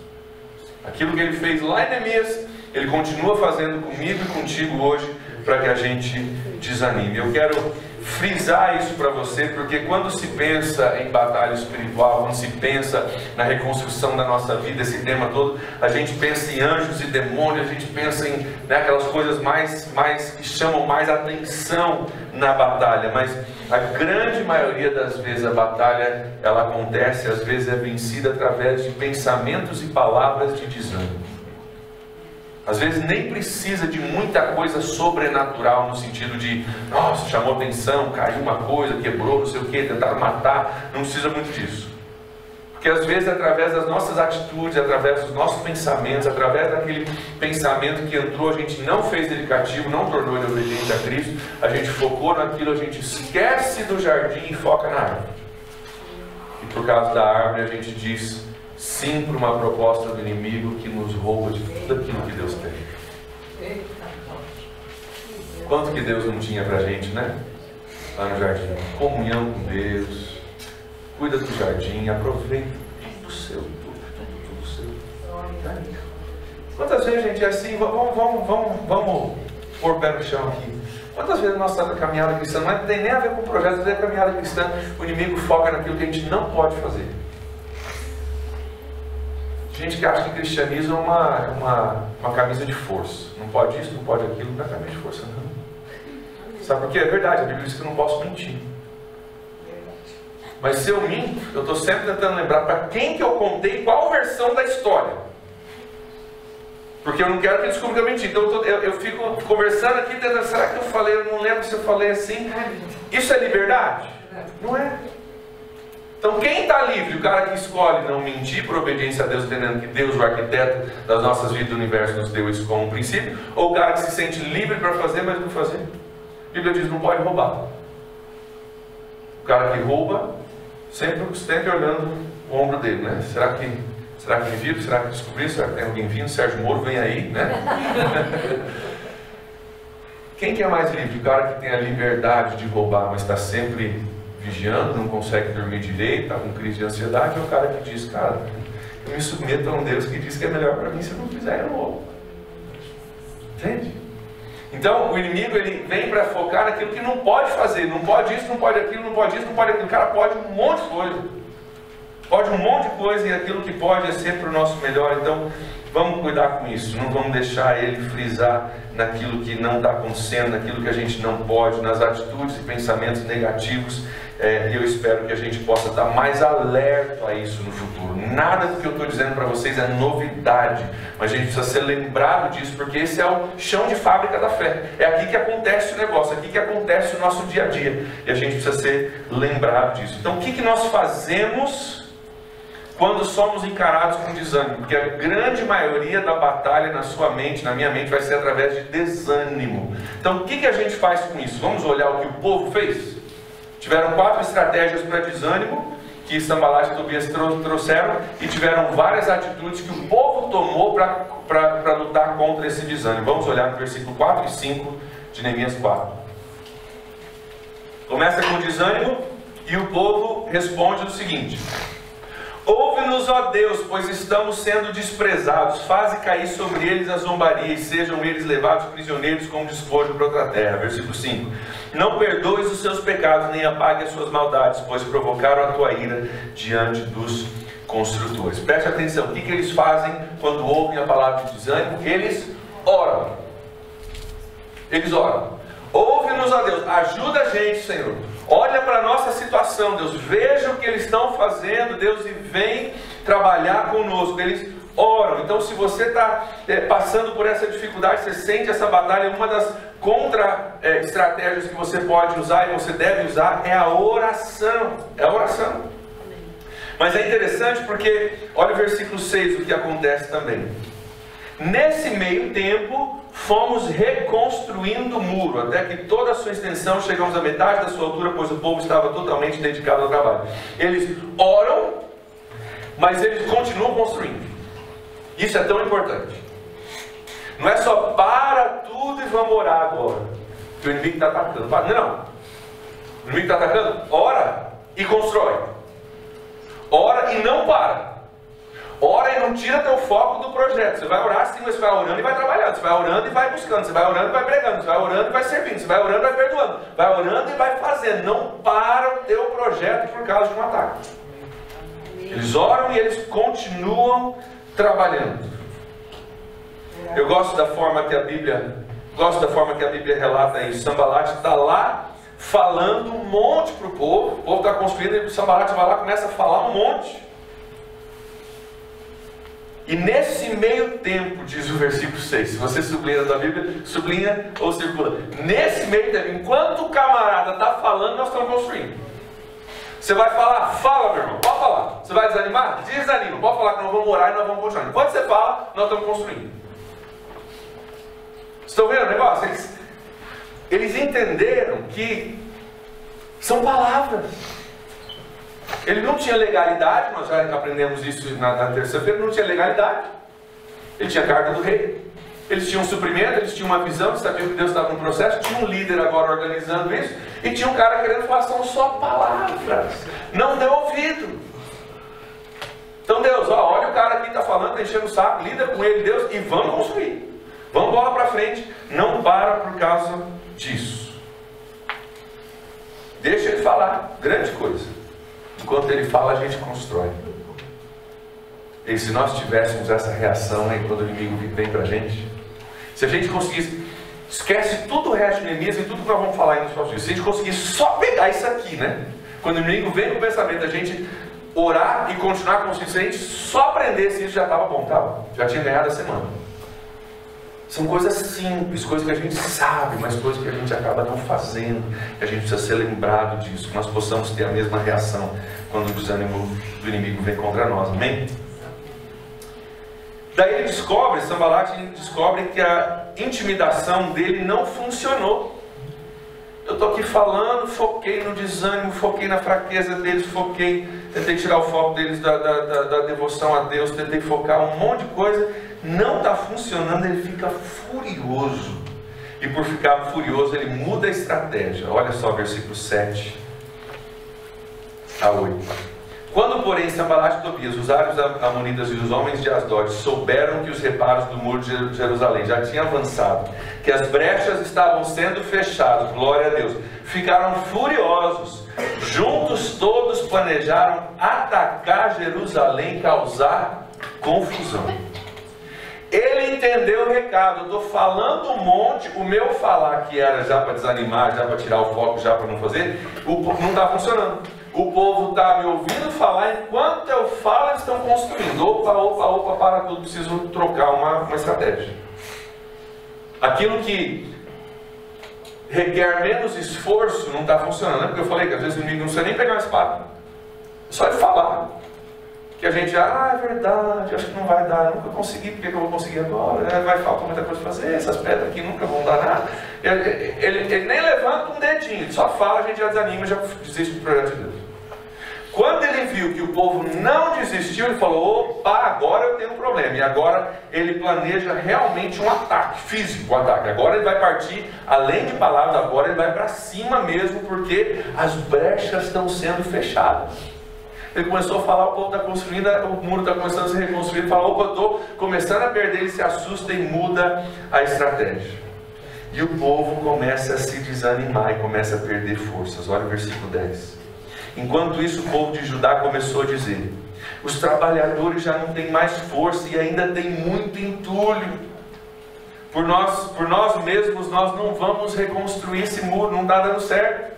Aquilo que ele fez lá em Neemias, ele continua fazendo comigo e contigo hoje, para que a gente desanime. Eu quero frisar isso para você, porque quando se pensa em batalha espiritual, quando se pensa na reconstrução da nossa vida, esse tema todo, a gente pensa em anjos e demônios, a gente pensa em aquelas coisas mais que chamam mais atenção na batalha, mas a grande maioria das vezes a batalha ela acontece, às vezes é vencida através de pensamentos e palavras de desânimo. Às vezes nem precisa de muita coisa sobrenatural, no sentido de, nossa, chamou atenção, caiu uma coisa, quebrou, não sei o que, tentaram matar. Não precisa muito disso. Porque às vezes através das nossas atitudes, através dos nossos pensamentos, através daquele pensamento que entrou, a gente não fez ele cativo, não tornou ele obediente a Cristo, a gente focou naquilo, a gente esquece do jardim e foca na árvore. E por causa da árvore a gente diz sim para uma proposta do inimigo que nos rouba de tudo aquilo que Deus tem. Quanto que Deus não tinha para a gente, né? Lá no jardim. Comunhão com Deus. Cuida do jardim. Aproveita tudo seu. Tudo seu. Quantas vezes a gente é assim? Vamos pôr o pé no chão aqui. Quantas vezes nós estamos na caminhada cristã? Não tem nem a ver com o projeto, tem a ver com a caminhada cristã. O inimigo foca naquilo que a gente não pode fazer. Gente que acha que cristianismo é uma camisa de força. Não pode isso, não pode aquilo, não é camisa de força, não. Sabe por quê? É verdade, a Bíblia diz que eu não posso mentir. Mas se eu minto, eu estou sempre tentando lembrar para quem que eu contei qual versão da história. Porque eu não quero que ele descubra que eu menti. Então eu fico conversando aqui, tentando, será que eu falei? Eu não lembro se eu falei assim. Isso é liberdade? Não é. Então quem está livre? O cara que escolhe não mentir por obediência a Deus, entendendo que Deus, o arquiteto das nossas vidas do universo, nos deu isso como um princípio? Ou o cara que se sente livre para fazer, mas não fazer? A Bíblia diz, não pode roubar. O cara que rouba, sempre olhando o ombro dele, né? Será que me viram? Será que descobriram? Será que tem alguém vindo? Sérgio Moro, vem aí, né? Quem que é mais livre? O cara que tem a liberdade de roubar, mas está sempre vigiando, não consegue dormir direito, está com crise de ansiedade, ou o cara que diz, cara, eu me submeto a um Deus que diz que é melhor para mim, se eu não fizer, eu não vou. Entende? Então, o inimigo, ele vem para focar naquilo que não pode fazer, não pode isso, não pode aquilo, não pode isso, não pode aquilo. O cara pode um monte de coisa. Pode um monte de coisa, e aquilo que pode é sempre o nosso melhor. Então, vamos cuidar com isso, não vamos deixar ele frisar naquilo que não está acontecendo, naquilo que a gente não pode, nas atitudes e pensamentos negativos. E eu espero que a gente possa estar mais alerta a isso no futuro. Nada do que eu estou dizendo para vocês é novidade, mas a gente precisa ser lembrado disso, porque esse é o chão de fábrica da fé. É aqui que acontece o negócio, é aqui que acontece o nosso dia a dia, e a gente precisa ser lembrado disso. Então o que nós fazemos quando somos encarados com desânimo? Porque a grande maioria da batalha na sua mente, na minha mente, vai ser através de desânimo. Então o que a gente faz com isso? Vamos olhar o que o povo fez? Tiveram 4 estratégias para desânimo, que Sanbalat e Tobias trouxeram, e tiveram várias atitudes que o povo tomou para lutar contra esse desânimo. Vamos olhar no versículo 4 e 5 de Neemias 4. Começa com desânimo, e o povo responde o seguinte: Ouve-nos, ó Deus, pois estamos sendo desprezados. Faze cair sobre eles a zombaria, e sejam eles levados prisioneiros como despojo para outra terra. Versículo 5. Não perdoes os seus pecados, nem apague as suas maldades, pois provocaram a tua ira diante dos construtores. Preste atenção, o que eles fazem quando ouvem a palavra de desânimo? Eles oram. Eles oram. Ouve-nos, ó Deus, ajuda a gente, Senhor. Olha para a nossa situação, Deus. Veja o que eles estão fazendo, Deus, e vem trabalhar conosco. Eles oram. Então, se você está passando por essa dificuldade, você sente essa batalha, uma das contra-estratégias que você pode usar e você deve usar é a oração. É a oração. Mas é interessante porque, olha o versículo 6, o que acontece também. Nesse meio tempo, fomos reconstruindo o muro, até que toda a sua extensão chegamos à metade da sua altura, pois o povo estava totalmente dedicado ao trabalho. Eles oram, mas eles continuam construindo. Isso é tão importante. Não é só para tudo e vamos orar agora, que o inimigo está atacando. Não. O inimigo está atacando, ora e constrói. Ora e não para. Ora e não tira teu foco do projeto. Você vai orar sim, mas você vai orando e vai trabalhando. Você vai orando e vai buscando. Você vai orando e vai pregando. Você vai orando e vai servindo. Você vai orando e vai perdoando. Vai orando e vai fazendo. Não para o teu projeto por causa de um ataque. Eles oram e eles continuam trabalhando. Eu gosto da forma que a Bíblia relata isso. Sanbalat está lá falando um monte para o povo. O povo está construindo e o Sanbalat vai lá e começa a falar um monte. E nesse meio tempo, diz o versículo 6, se você sublinha da Bíblia, sublinha ou circula. Nesse meio tempo, enquanto o camarada está falando, nós estamos construindo. Você vai falar, fala meu irmão, pode falar. Você vai desanimar? Desanima, pode falar que nós vamos orar e nós vamos continuar. Enquanto você fala, nós estamos construindo. Estão vendo o negócio? Eles entenderam que são palavras. Ele não tinha legalidade, nós já aprendemos isso na terça-feira, não tinha legalidade. Ele tinha carta do rei. Eles tinham um suprimento, eles tinham uma visão, eles sabiam que Deus estava no processo, tinha um líder agora organizando isso, e tinha um cara querendo falar, são só palavras. Não deu ouvido. Então Deus, olha o cara aqui está falando, está enchendo o saco, lida com ele, Deus, e vamos construir. Vamos bola para frente. Não para por causa disso. Deixa ele falar, grande coisa. Enquanto ele fala, a gente constrói. E se nós tivéssemos essa reação aí quando o inimigo vem para a gente, se a gente conseguisse, esquece tudo o resto de Neemias e tudo que nós vamos falar aí nos próximos dias, se a gente conseguisse só pegar isso aqui, né? Quando o inimigo vem com o pensamento, a gente orar e continuar construindo, se a gente só aprendesse isso, já estava bom, tá? Já tinha ganhado a semana. São coisas simples, coisas que a gente sabe, mas coisas que a gente acaba não fazendo. E a gente precisa ser lembrado disso, que nós possamos ter a mesma reação quando o desânimo do inimigo vem contra nós. Amém? Daí ele descobre, Sanbalat descobre que a intimidação dele não funcionou. Eu estou aqui falando, foquei no desânimo, foquei na fraqueza deles, tentei tirar o foco deles da devoção a Deus, tentei focar um monte de coisa. Não está funcionando, ele fica furioso. E por ficar furioso, ele muda a estratégia. Olha só, versículo 7 a 8. Quando, porém, Sanbalat e Tobias, os árabes amonitas e os homens de Asdod, souberam que os reparos do muro de Jerusalém já tinham avançado, que as brechas estavam sendo fechadas, glória a Deus, ficaram furiosos. Juntos todos planejaram atacar Jerusalém e causar confusão. Ele entendeu o recado. Eu estou falando um monte, o meu falar que era já para desanimar, já para tirar o foco, já para não fazer, não está funcionando. O povo está me ouvindo falar, enquanto eu falo, eles estão construindo. Opa, para tudo, preciso trocar uma estratégia. Aquilo que requer menos esforço não está funcionando. Não é porque eu falei que às vezes o inimigo não precisa nem pegar uma espada. É só ele falar. Que a gente, é verdade, acho que não vai dar, nunca consegui, por que eu vou conseguir agora? Vai faltar muita coisa para fazer, essas pedras aqui nunca vão dar nada. Ele nem levanta um dedinho, ele só fala, a gente já desanima, já desiste do projeto de Deus. Quando ele viu que o povo não desistiu, ele falou, opa, agora eu tenho um problema. E agora ele planeja realmente um ataque, físico, um ataque. Agora ele vai partir, além de palavras, agora ele vai para cima mesmo, porque as brechas estão sendo fechadas. Ele começou a falar, o povo está construindo, o muro está começando a se reconstruir. Ele fala, opa, estou começando a perder. Ele se assusta e muda a estratégia. E o povo começa a se desanimar e começa a perder forças. Olha o versículo 10. Enquanto isso, o povo de Judá começou a dizer: os trabalhadores já não têm mais força e ainda tem muito entulho. Por nós mesmos, nós não vamos reconstruir esse muro, não está dando certo.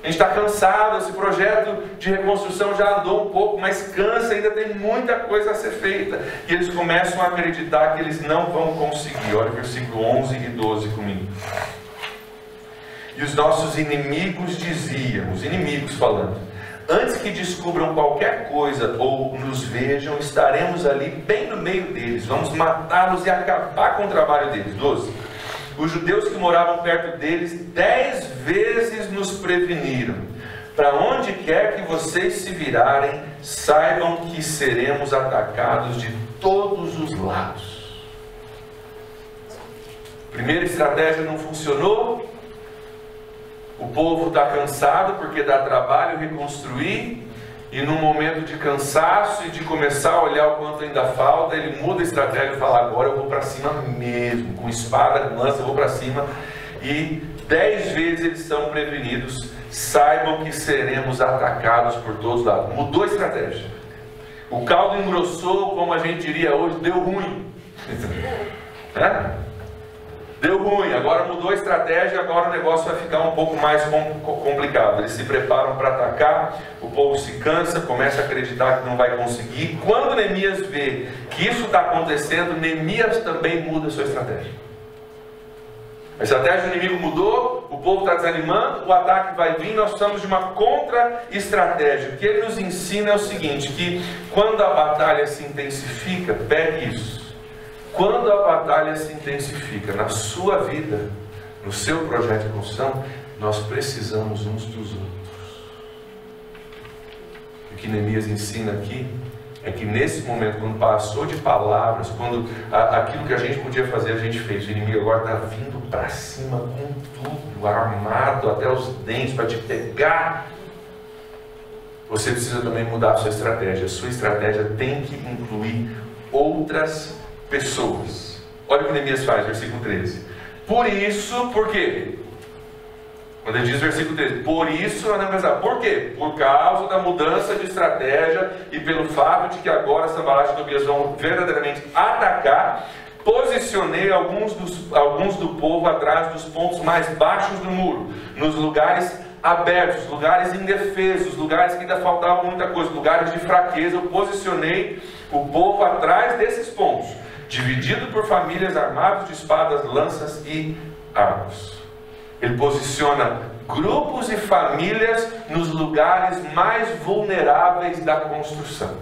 A gente está cansado, esse projeto de reconstrução já andou um pouco, mas cansa, ainda tem muita coisa a ser feita. E eles começam a acreditar que eles não vão conseguir. Olha o versículo 11 e 12 comigo. E os nossos inimigos diziam, os inimigos falando: antes que descubram qualquer coisa ou nos vejam, estaremos ali bem no meio deles, vamos matá-los e acabar com o trabalho deles. 12. Os judeus que moravam perto deles 10 vezes nos preveniram: para onde quer que vocês se virarem, saibam que seremos atacados de todos os lados. Primeira estratégia não funcionou. O povo está cansado porque dá trabalho reconstruir, e num momento de cansaço e de começar a olhar o quanto ainda falta, ele muda a estratégia e fala: agora eu vou para cima mesmo, com espada, com lança, eu vou para cima. E 10 vezes eles são prevenidos: saibam que seremos atacados por todos os lados. Mudou a estratégia. O caldo engrossou, como a gente diria hoje, deu ruim. Deu ruim, agora mudou a estratégia, agora o negócio vai ficar um pouco mais complicado. Eles se preparam para atacar, o povo se cansa, começa a acreditar que não vai conseguir. Quando Neemias vê que isso está acontecendo, Neemias também muda a sua estratégia. A estratégia do inimigo mudou, o povo está desanimando, o ataque vai vir, nós precisamos de uma contra-estratégia. O que ele nos ensina é o seguinte, que quando a batalha se intensifica, pegue isso. Quando a batalha se intensifica na sua vida, no seu projeto de construção, nós precisamos uns dos outros. O que Neemias ensina aqui é que nesse momento, quando passou de palavras, quando aquilo que a gente podia fazer, a gente fez. O inimigo agora está vindo para cima com tudo, armado até os dentes para te pegar. Você precisa também mudar a sua estratégia. A sua estratégia tem que incluir outras pessoas. Olha o que Neemias faz, versículo 13. Por isso, por quê? Quando ele diz versículo 13, por isso, por quê? Por causa da mudança de estratégia e pelo fato de que agora Sanbalat e Tobias vão verdadeiramente atacar, posicionei alguns do povo atrás dos pontos mais baixos do muro, nos lugares abertos, lugares indefesos, lugares que ainda faltava muita coisa, lugares de fraqueza. Eu posicionei o povo atrás desses pontos, dividido por famílias, armados de espadas, lanças e arcos. Ele posiciona grupos e famílias nos lugares mais vulneráveis da construção,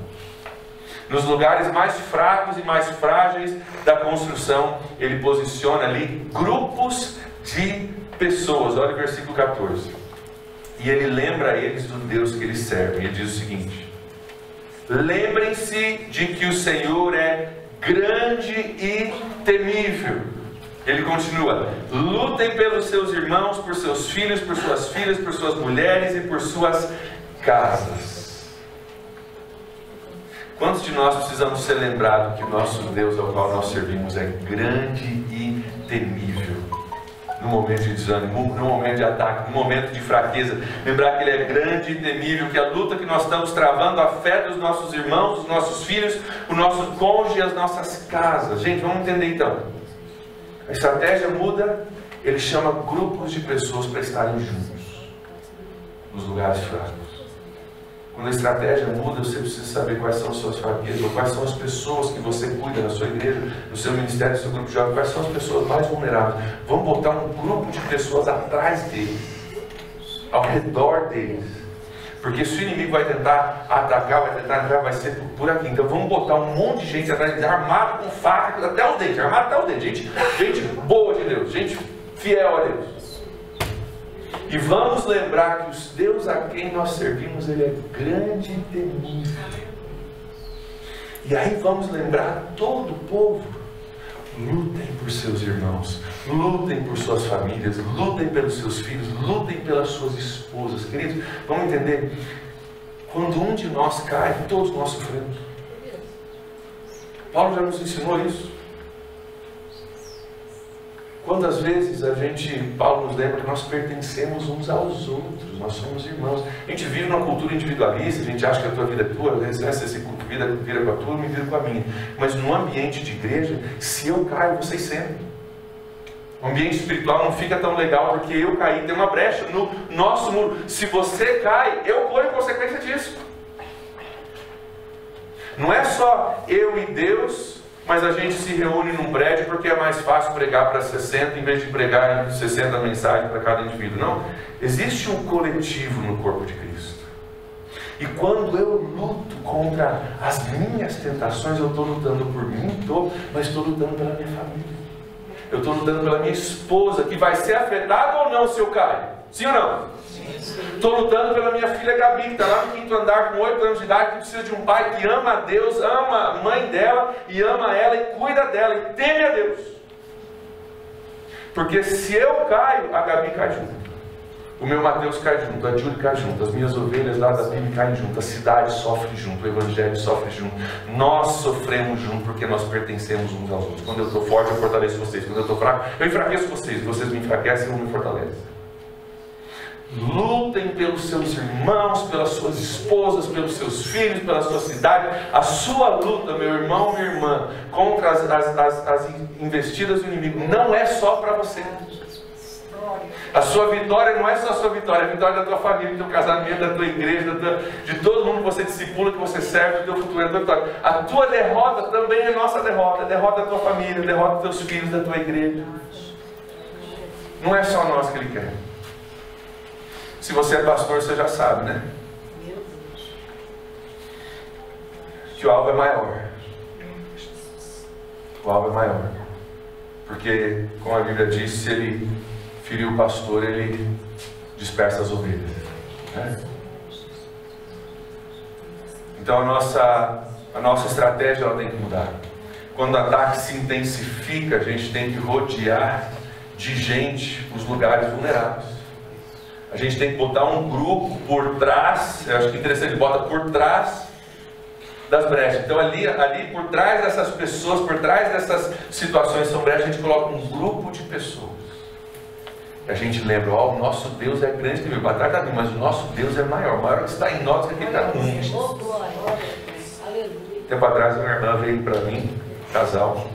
nos lugares mais fracos e mais frágeis da construção. Ele posiciona ali grupos de pessoas. Olha o versículo 14. E ele lembra a eles do Deus que eles servem. Ele diz o seguinte: lembrem-se de que o Senhor é grande e temível. Ele continua: lutem pelos seus irmãos, por seus filhos, por suas filhas, por suas mulheres e por suas casas. Quantos de nós precisamos ser lembrados que o nosso Deus ao qual nós servimos é grande e temível? No momento de desânimo, no momento de ataque, no momento de fraqueza, lembrar que Ele é grande e temível, que a luta que nós estamos travando afeta os nossos irmãos, os nossos filhos, o nosso cônjuge e as nossas casas. Gente, vamos entender então. A estratégia muda, Ele chama grupos de pessoas para estarem juntos, nos lugares fracos. Quando a estratégia muda, você precisa saber quais são as suas fraquezas, ou quais são as pessoas que você cuida na sua igreja, no seu ministério, no seu grupo de jovens, quais são as pessoas mais vulneráveis. Vamos botar um grupo de pessoas atrás deles, ao redor deles. Porque se o inimigo vai tentar atacar, vai tentar entrar, vai ser por aqui. Então vamos botar um monte de gente atrás deles, armado com faca, até o dente, armado até o dente. Gente boa de Deus, gente fiel a Deus. E vamos lembrar que o Deus a quem nós servimos, Ele é grande e temível. E aí vamos lembrar todo o povo: lutem por seus irmãos, lutem por suas famílias, lutem pelos seus filhos, lutem pelas suas esposas. Queridos, vamos entender, Quando um de nós cai, todos nós sofremos. Paulo já nos ensinou isso. Quantas vezes Paulo nos lembra que nós pertencemos uns aos outros, nós somos irmãos. A gente vive numa cultura individualista, a gente acha que a tua vida é tua, às vezes essa vida vira com a tua, me vira com a minha. Mas no ambiente de igreja, se eu caio, vocês sentem. O ambiente espiritual não fica tão legal porque eu caí, tem uma brecha no nosso muro. Se você cai, eu corro em consequência disso. Não é só eu e Deus, mas a gente se reúne num prédio porque é mais fácil pregar para 60 em vez de pregar 60 mensagens para cada indivíduo. Não, existe um coletivo no corpo de Cristo. E quando eu luto contra as minhas tentações, eu estou lutando por mim, mas estou lutando pela minha família. Eu estou lutando pela minha esposa, que vai ser afetada ou não se eu cair? Sim ou não? Estou lutando pela minha filha Gabi, que está lá no 5º andar com 8 anos de idade, que precisa de um pai que ama a Deus, ama a mãe dela, e ama ela, e cuida dela, e teme a Deus. Porque se eu caio, a Gabi cai junto. O meu Mateus cai junto, a Júlia cai junto, as minhas ovelhas lá da Bíblia caem junto, a cidade sofre junto, o Evangelho sofre junto. Nós sofremos junto porque nós pertencemos uns aos outros. Quando eu estou forte, eu fortaleço vocês. Quando eu estou fraco, eu enfraqueço vocês. Vocês me enfraquecem e eu me fortaleço. Lutem pelos seus irmãos, pelas suas esposas, pelos seus filhos, pela sua cidade. A sua luta, meu irmão, minha irmã, contra as investidas do inimigo, não é só para você. A sua vitória não é só a sua vitória, é a vitória da tua família, do teu casamento, da tua igreja, de todo mundo que você discipula, que você serve, do teu futuro, da tua vitória. A tua derrota também é nossa derrota, a derrota da tua família, a derrota dos teus filhos, da tua igreja. Não é só nós que Ele quer. Se você é pastor, você já sabe, né? Que o alvo é maior. O alvo é maior. Porque, como a Bíblia diz, se Ele ferir o pastor, ele dispersa as ovelhas, né? Então a nossa estratégia ela tem que mudar. Quando o ataque se intensifica, a gente tem que rodear de gente os lugares vulneráveis. A gente tem que botar um grupo por trás. Eu acho que é interessante, ele bota por trás das brechas. Então ali por trás dessas pessoas, por trás dessas situações que são brechas, a gente coloca um grupo de pessoas. A gente lembra, o nosso Deus é grande, que batalha está vindo, mas o nosso Deus é maior. O maior que está em nós do que aquele que está no mundo. Tempo atrás uma irmã veio para mim, casal,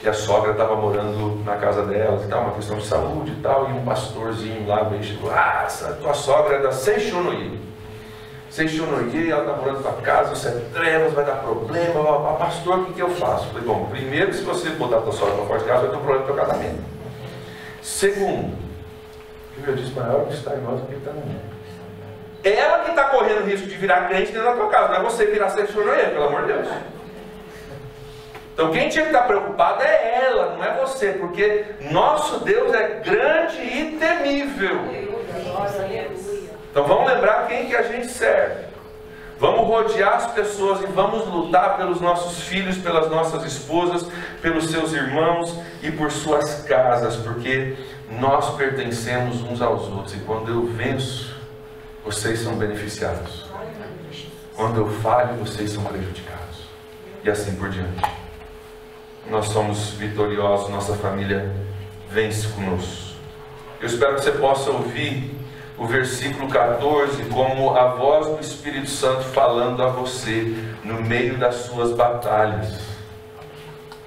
e a sogra estava morando na casa delas, uma questão de saúde e tal, e um pastorzinho lá veio e chegou, essa tua sogra é da Seixonoí, ela está morando na tua casa, você é trevas, vai dar problema, pastor, o que eu faço? Eu falei, bom, primeiro, se você botar a tua sogra para fora de casa, vai ter um problema no teu casamento. Segundo, que eu disse, maior que está em nós do que está no mundo. Ela que está correndo o risco de virar crente dentro da tua casa, não é você virar Seixonoí, pelo amor de Deus. Então quem tinha que estar preocupado é ela, não é você, porque nosso Deus é grande e temível. Então vamos lembrar quem que a gente serve. Vamos rodear as pessoas e vamos lutar pelos nossos filhos, pelas nossas esposas, pelos seus irmãos e por suas casas, porque nós pertencemos uns aos outros. E quando eu venço, vocês são beneficiados. Quando eu falho, vocês são prejudicados. E assim por diante. Nós somos vitoriosos, nossa família vence conosco. Eu espero que você possa ouvir o versículo 14 como a voz do Espírito Santo falando a você no meio das suas batalhas.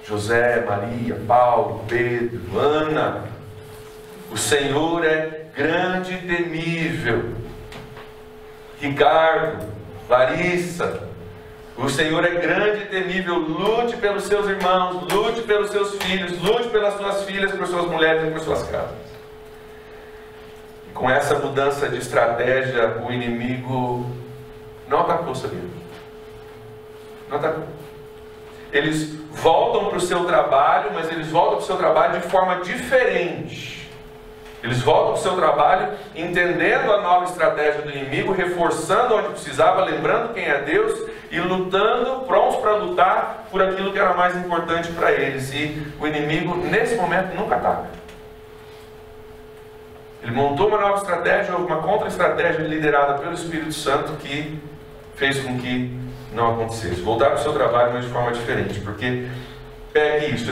José, Maria, Paulo, Pedro, Ana, o Senhor é grande e temível. Ricardo, Larissa, o Senhor é grande e temível. Lute pelos seus irmãos, lute pelos seus filhos, lute pelas suas filhas, por suas mulheres e por suas casas. Com essa mudança de estratégia, o inimigo não atacou, sabia? Não atacou. Eles voltam para o seu trabalho, mas eles voltam para o seu trabalho de forma diferente. Eles voltam para o seu trabalho entendendo a nova estratégia do inimigo, reforçando onde precisava, lembrando quem é Deus e lutando, prontos para lutar por aquilo que era mais importante para eles. E o inimigo, nesse momento, nunca ataca. Ele montou uma nova estratégia, houve uma contra-estratégia liderada pelo Espírito Santo que fez com que não acontecesse. Voltar para o seu trabalho, mas de forma diferente, porque pegue isso,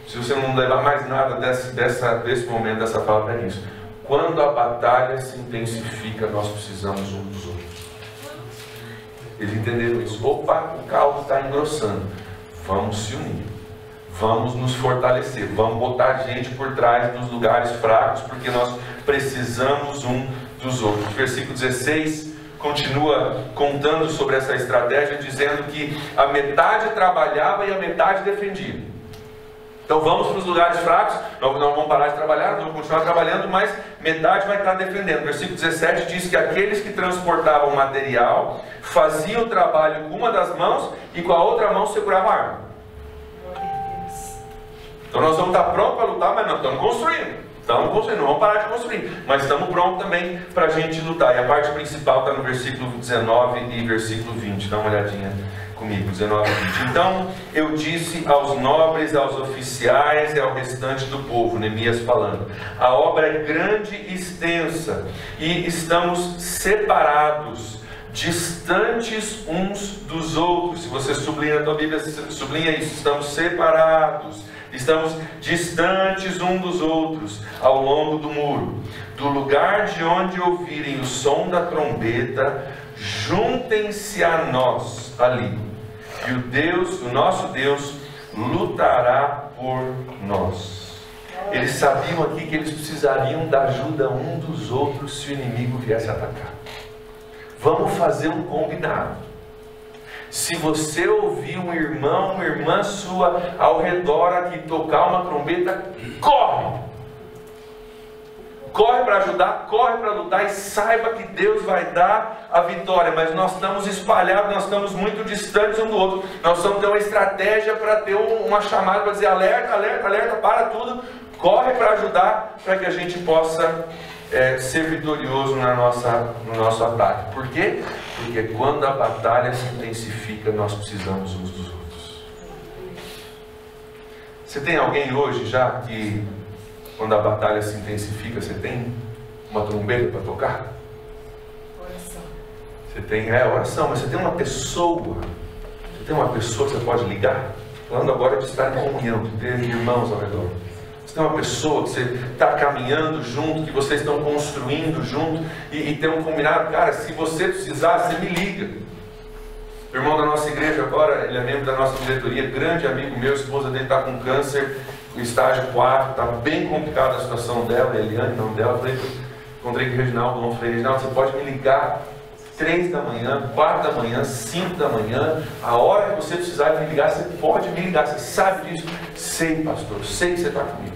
se você não levar mais nada desse momento, dessa fala, pegue isso. Quando a batalha se intensifica, nós precisamos um dos outros. Eles entenderam isso. Opa, o caldo está engrossando. Vamos se unir. Vamos nos fortalecer. Vamos botar gente por trás dos lugares fracos, porque nós precisamos um dos outros. Versículo 16 continua contando sobre essa estratégia, dizendo que a metade trabalhava e a metade defendia. Então vamos para os lugares fracos, não vamos parar de trabalhar, vamos continuar trabalhando, mas metade vai estar defendendo. Versículo 17 diz que aqueles que transportavam material faziam o trabalho com uma das mãos e com a outra mão seguravam a arma. Então nós vamos estar prontos para lutar, mas não estamos construindo. Não vamos parar de construir, mas estamos prontos também para a gente lutar. E a parte principal está no versículo 19 e versículo 20. Dá uma olhadinha comigo, 19 e 20. Então eu disse aos nobres, aos oficiais e ao restante do povo, Neemias falando, a obra é grande e extensa, e estamos separados, distantes uns dos outros. Se você sublinha na tua Bíblia, sublinha isso, estamos separados. Estamos distantes uns dos outros ao longo do muro. Do lugar de onde ouvirem o som da trombeta, juntem-se a nós ali. E o nosso Deus lutará por nós. Eles sabiam aqui que eles precisariam da ajuda um dos outros se o inimigo viesse atacar. Vamos fazer um combinado. Se você ouvir um irmão, uma irmã sua ao redor aqui tocar uma trombeta, corre! Corre para ajudar, corre para lutar e saiba que Deus vai dar a vitória. Mas nós estamos espalhados, nós estamos muito distantes um do outro. Nós precisamos ter uma estratégia para ter uma chamada para dizer alerta, alerta, alerta, para tudo. Corre para ajudar, para que a gente possa ser vitorioso no nosso ataque. Por quê? Porque quando a batalha se intensifica, nós precisamos uns dos outros. Você tem alguém hoje já que, quando a batalha se intensifica, você tem uma trombeta para tocar? Oração. Você tem oração, mas você tem uma pessoa. Você tem uma pessoa que você pode ligar? Falando agora de estar em comunhão, de ter irmãos ao redor. Você tem uma pessoa que você está caminhando junto, que vocês estão construindo junto, e tem um combinado, cara, se você precisar, você me liga. O irmão da nossa igreja agora, ele é membro da nossa diretoria, grande amigo meu, a esposa dele está com câncer, no estágio 4, está bem complicada a situação dela, Eliane, o nome dela. Encontrei com o Reginaldo, falei, Reginaldo, você pode me ligar 3 da manhã, 4 da manhã, 5 da manhã, a hora que você precisar me ligar, você pode me ligar, você sabe disso? Sei, pastor, sei que você está comigo.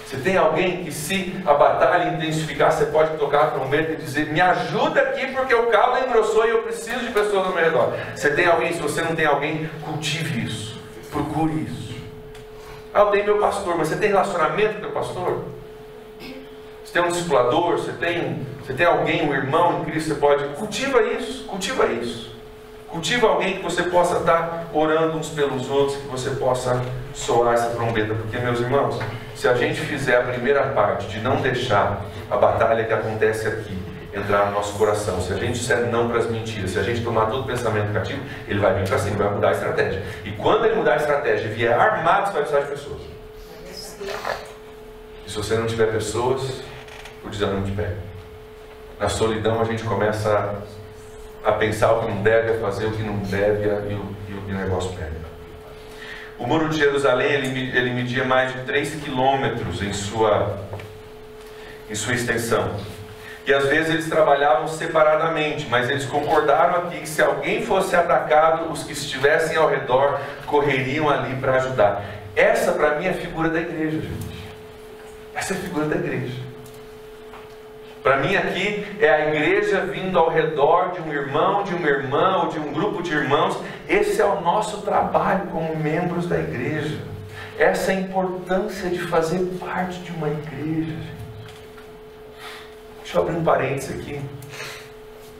Você tem alguém que, se a batalha intensificar, você pode tocar a trombeta e dizer, me ajuda aqui porque o caldo engrossou e eu preciso de pessoas ao meu redor. Você tem alguém? Se você não tem alguém, cultive isso, procure isso. Eu tenho meu pastor, mas você tem relacionamento com o teu pastor? Você tem um discipulador? Você tem alguém, um irmão em Cristo? Você pode, cultiva isso, cultiva isso. Cultiva alguém que você possa estar orando uns pelos outros, que você possa soar essa trombeta. Porque, meus irmãos, se a gente fizer a primeira parte de não deixar a batalha que acontece aqui entrar no nosso coração, se a gente disser não para as mentiras, se a gente tomar todo o pensamento cativo, ele vai vir para cima, vai mudar a estratégia. E quando ele mudar a estratégia e vier armado, você vai precisar de pessoas. E se você não tiver pessoas, o desânimo te pega. Na solidão a gente começa a pensar o que não deve, a fazer o que não deve, e o negócio pega. O muro de Jerusalém, ele media mais de 3 quilômetros em sua extensão. E às vezes eles trabalhavam separadamente, mas eles concordaram aqui que se alguém fosse atacado, os que estivessem ao redor correriam ali para ajudar. Essa para mim é a figura da igreja, gente. Essa é a figura da igreja. Para mim aqui é a igreja vindo ao redor de um irmão, de uma irmã ou de um grupo de irmãos. Esse é o nosso trabalho como membros da igreja. Essa é a importância de fazer parte de uma igreja, gente. Deixa eu abrir um parênteses aqui.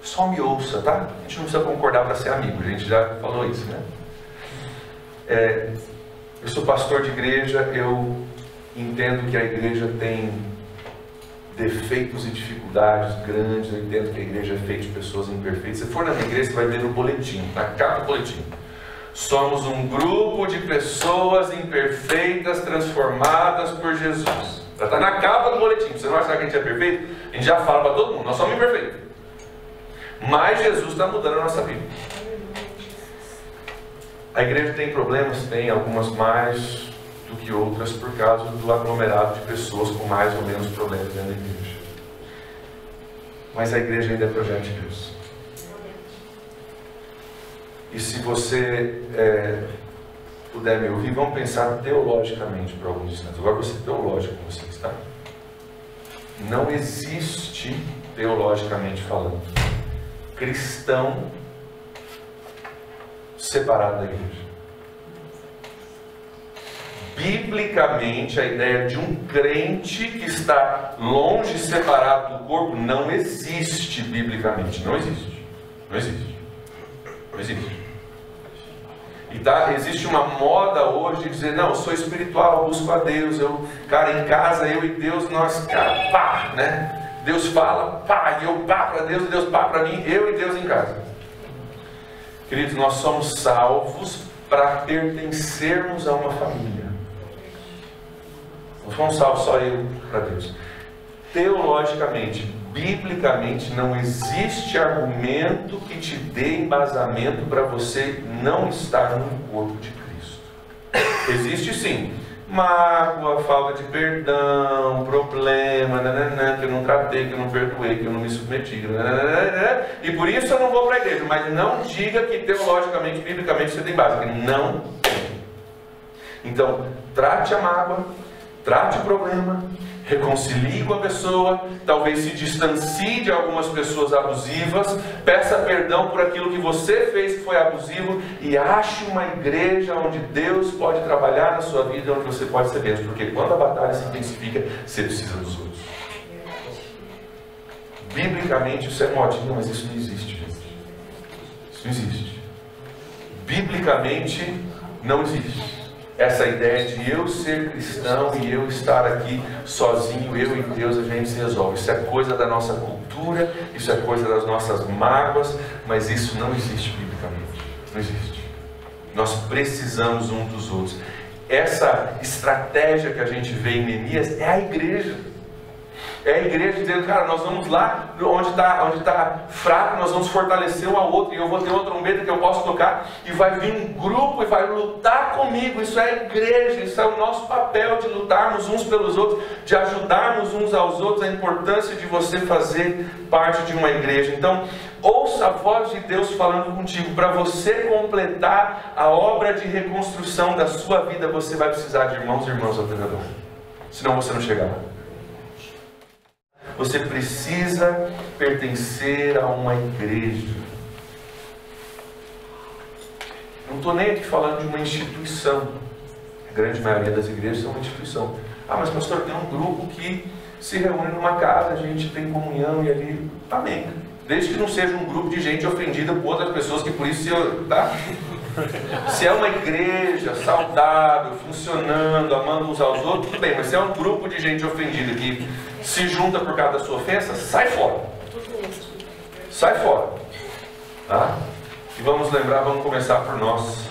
Só me ouça, tá? A gente não precisa concordar para ser amigo, a gente já falou isso, né? Eu sou pastor de igreja, eu entendo que a igreja tem defeitos e dificuldades grandes. Eu entendo que a igreja é feita de pessoas imperfeitas. Se for na minha igreja, você vai ver no boletim, na capa do boletim: somos um grupo de pessoas imperfeitas transformadas por Jesus. Já está na capa do boletim. Você não vai achar que a gente é perfeito? A gente já fala para todo mundo: nós somos imperfeitos, mas Jesus está mudando a nossa vida. A igreja tem problemas? Tem, algumas mais do que outras, por causa do aglomerado de pessoas com mais ou menos problemas dentro da igreja. Mas a igreja ainda é projeto de Deus. E se você puder me ouvir, vamos pensar teologicamente por alguns instantes. Agora vou ser teológico com vocês, tá? Não existe, teologicamente falando, cristão separado da igreja. Biblicamente, a ideia de um crente que está longe, separado do corpo, não existe biblicamente. Não existe. Não existe. Não existe. E existe uma moda hoje de dizer: não, eu sou espiritual, eu busco a Deus. Cara, em casa, eu e Deus, nós, cara, pá, né? Deus fala, pá, e eu pá para Deus, e Deus pá para mim, eu e Deus em casa. Queridos, nós somos salvos para pertencermos a uma família. Não somos salvos só eu para Deus. Teologicamente, biblicamente, não existe argumento que te dê embasamento para você não estar no corpo de Cristo. Existe sim mágoa, falta de perdão, problema, que eu não tratei, que eu não perdoei, que eu não me submeti, e por isso eu não vou para a igreja. Mas não diga que teologicamente, biblicamente você tem base, porque não tem. Então, trate a mágoa, trate o problema, reconcilie com a pessoa, talvez se distancie de algumas pessoas abusivas, peça perdão por aquilo que você fez que foi abusivo e ache uma igreja onde Deus pode trabalhar na sua vida, onde você pode ser bênção, porque quando a batalha se intensifica, você precisa dos outros. Biblicamente isso é modinha, mas isso não existe, gente. Isso não existe. Biblicamente não existe. Essa ideia de eu ser cristão e eu estar aqui sozinho, eu e Deus, a gente se resolve. Isso é coisa da nossa cultura, isso é coisa das nossas mágoas, mas isso não existe biblicamente. Não existe. Nós precisamos um dos outros. Essa estratégia que a gente vê em Neemias é a igreja. É a igreja dizendo: cara, nós vamos lá onde está fraco, nós vamos fortalecer um ao outro, e eu vou ter uma trombeta que eu posso tocar, e vai vir um grupo e vai lutar comigo. Isso é a igreja, isso é o nosso papel, de lutarmos uns pelos outros, de ajudarmos uns aos outros. A importância de você fazer parte de uma igreja. Então, ouça a voz de Deus falando contigo. Para você completar a obra de reconstrução da sua vida, você vai precisar de irmãos e irmãs ao teu redor, senão você não chega lá. Você precisa pertencer a uma igreja. Não estou nem aqui falando de uma instituição. A grande maioria das igrejas são uma instituição. Ah, mas pastor, tem um grupo que se reúne numa casa, a gente tem comunhão e ali, amém. Desde que não seja um grupo de gente ofendida por outras pessoas, que por isso, tá? Se é uma igreja saudável, funcionando, amando uns aos outros, tudo bem. Mas se é um grupo de gente ofendida que se junta por causa da sua ofensa, sai fora. Sai fora. Tá? E vamos lembrar, vamos começar por nós.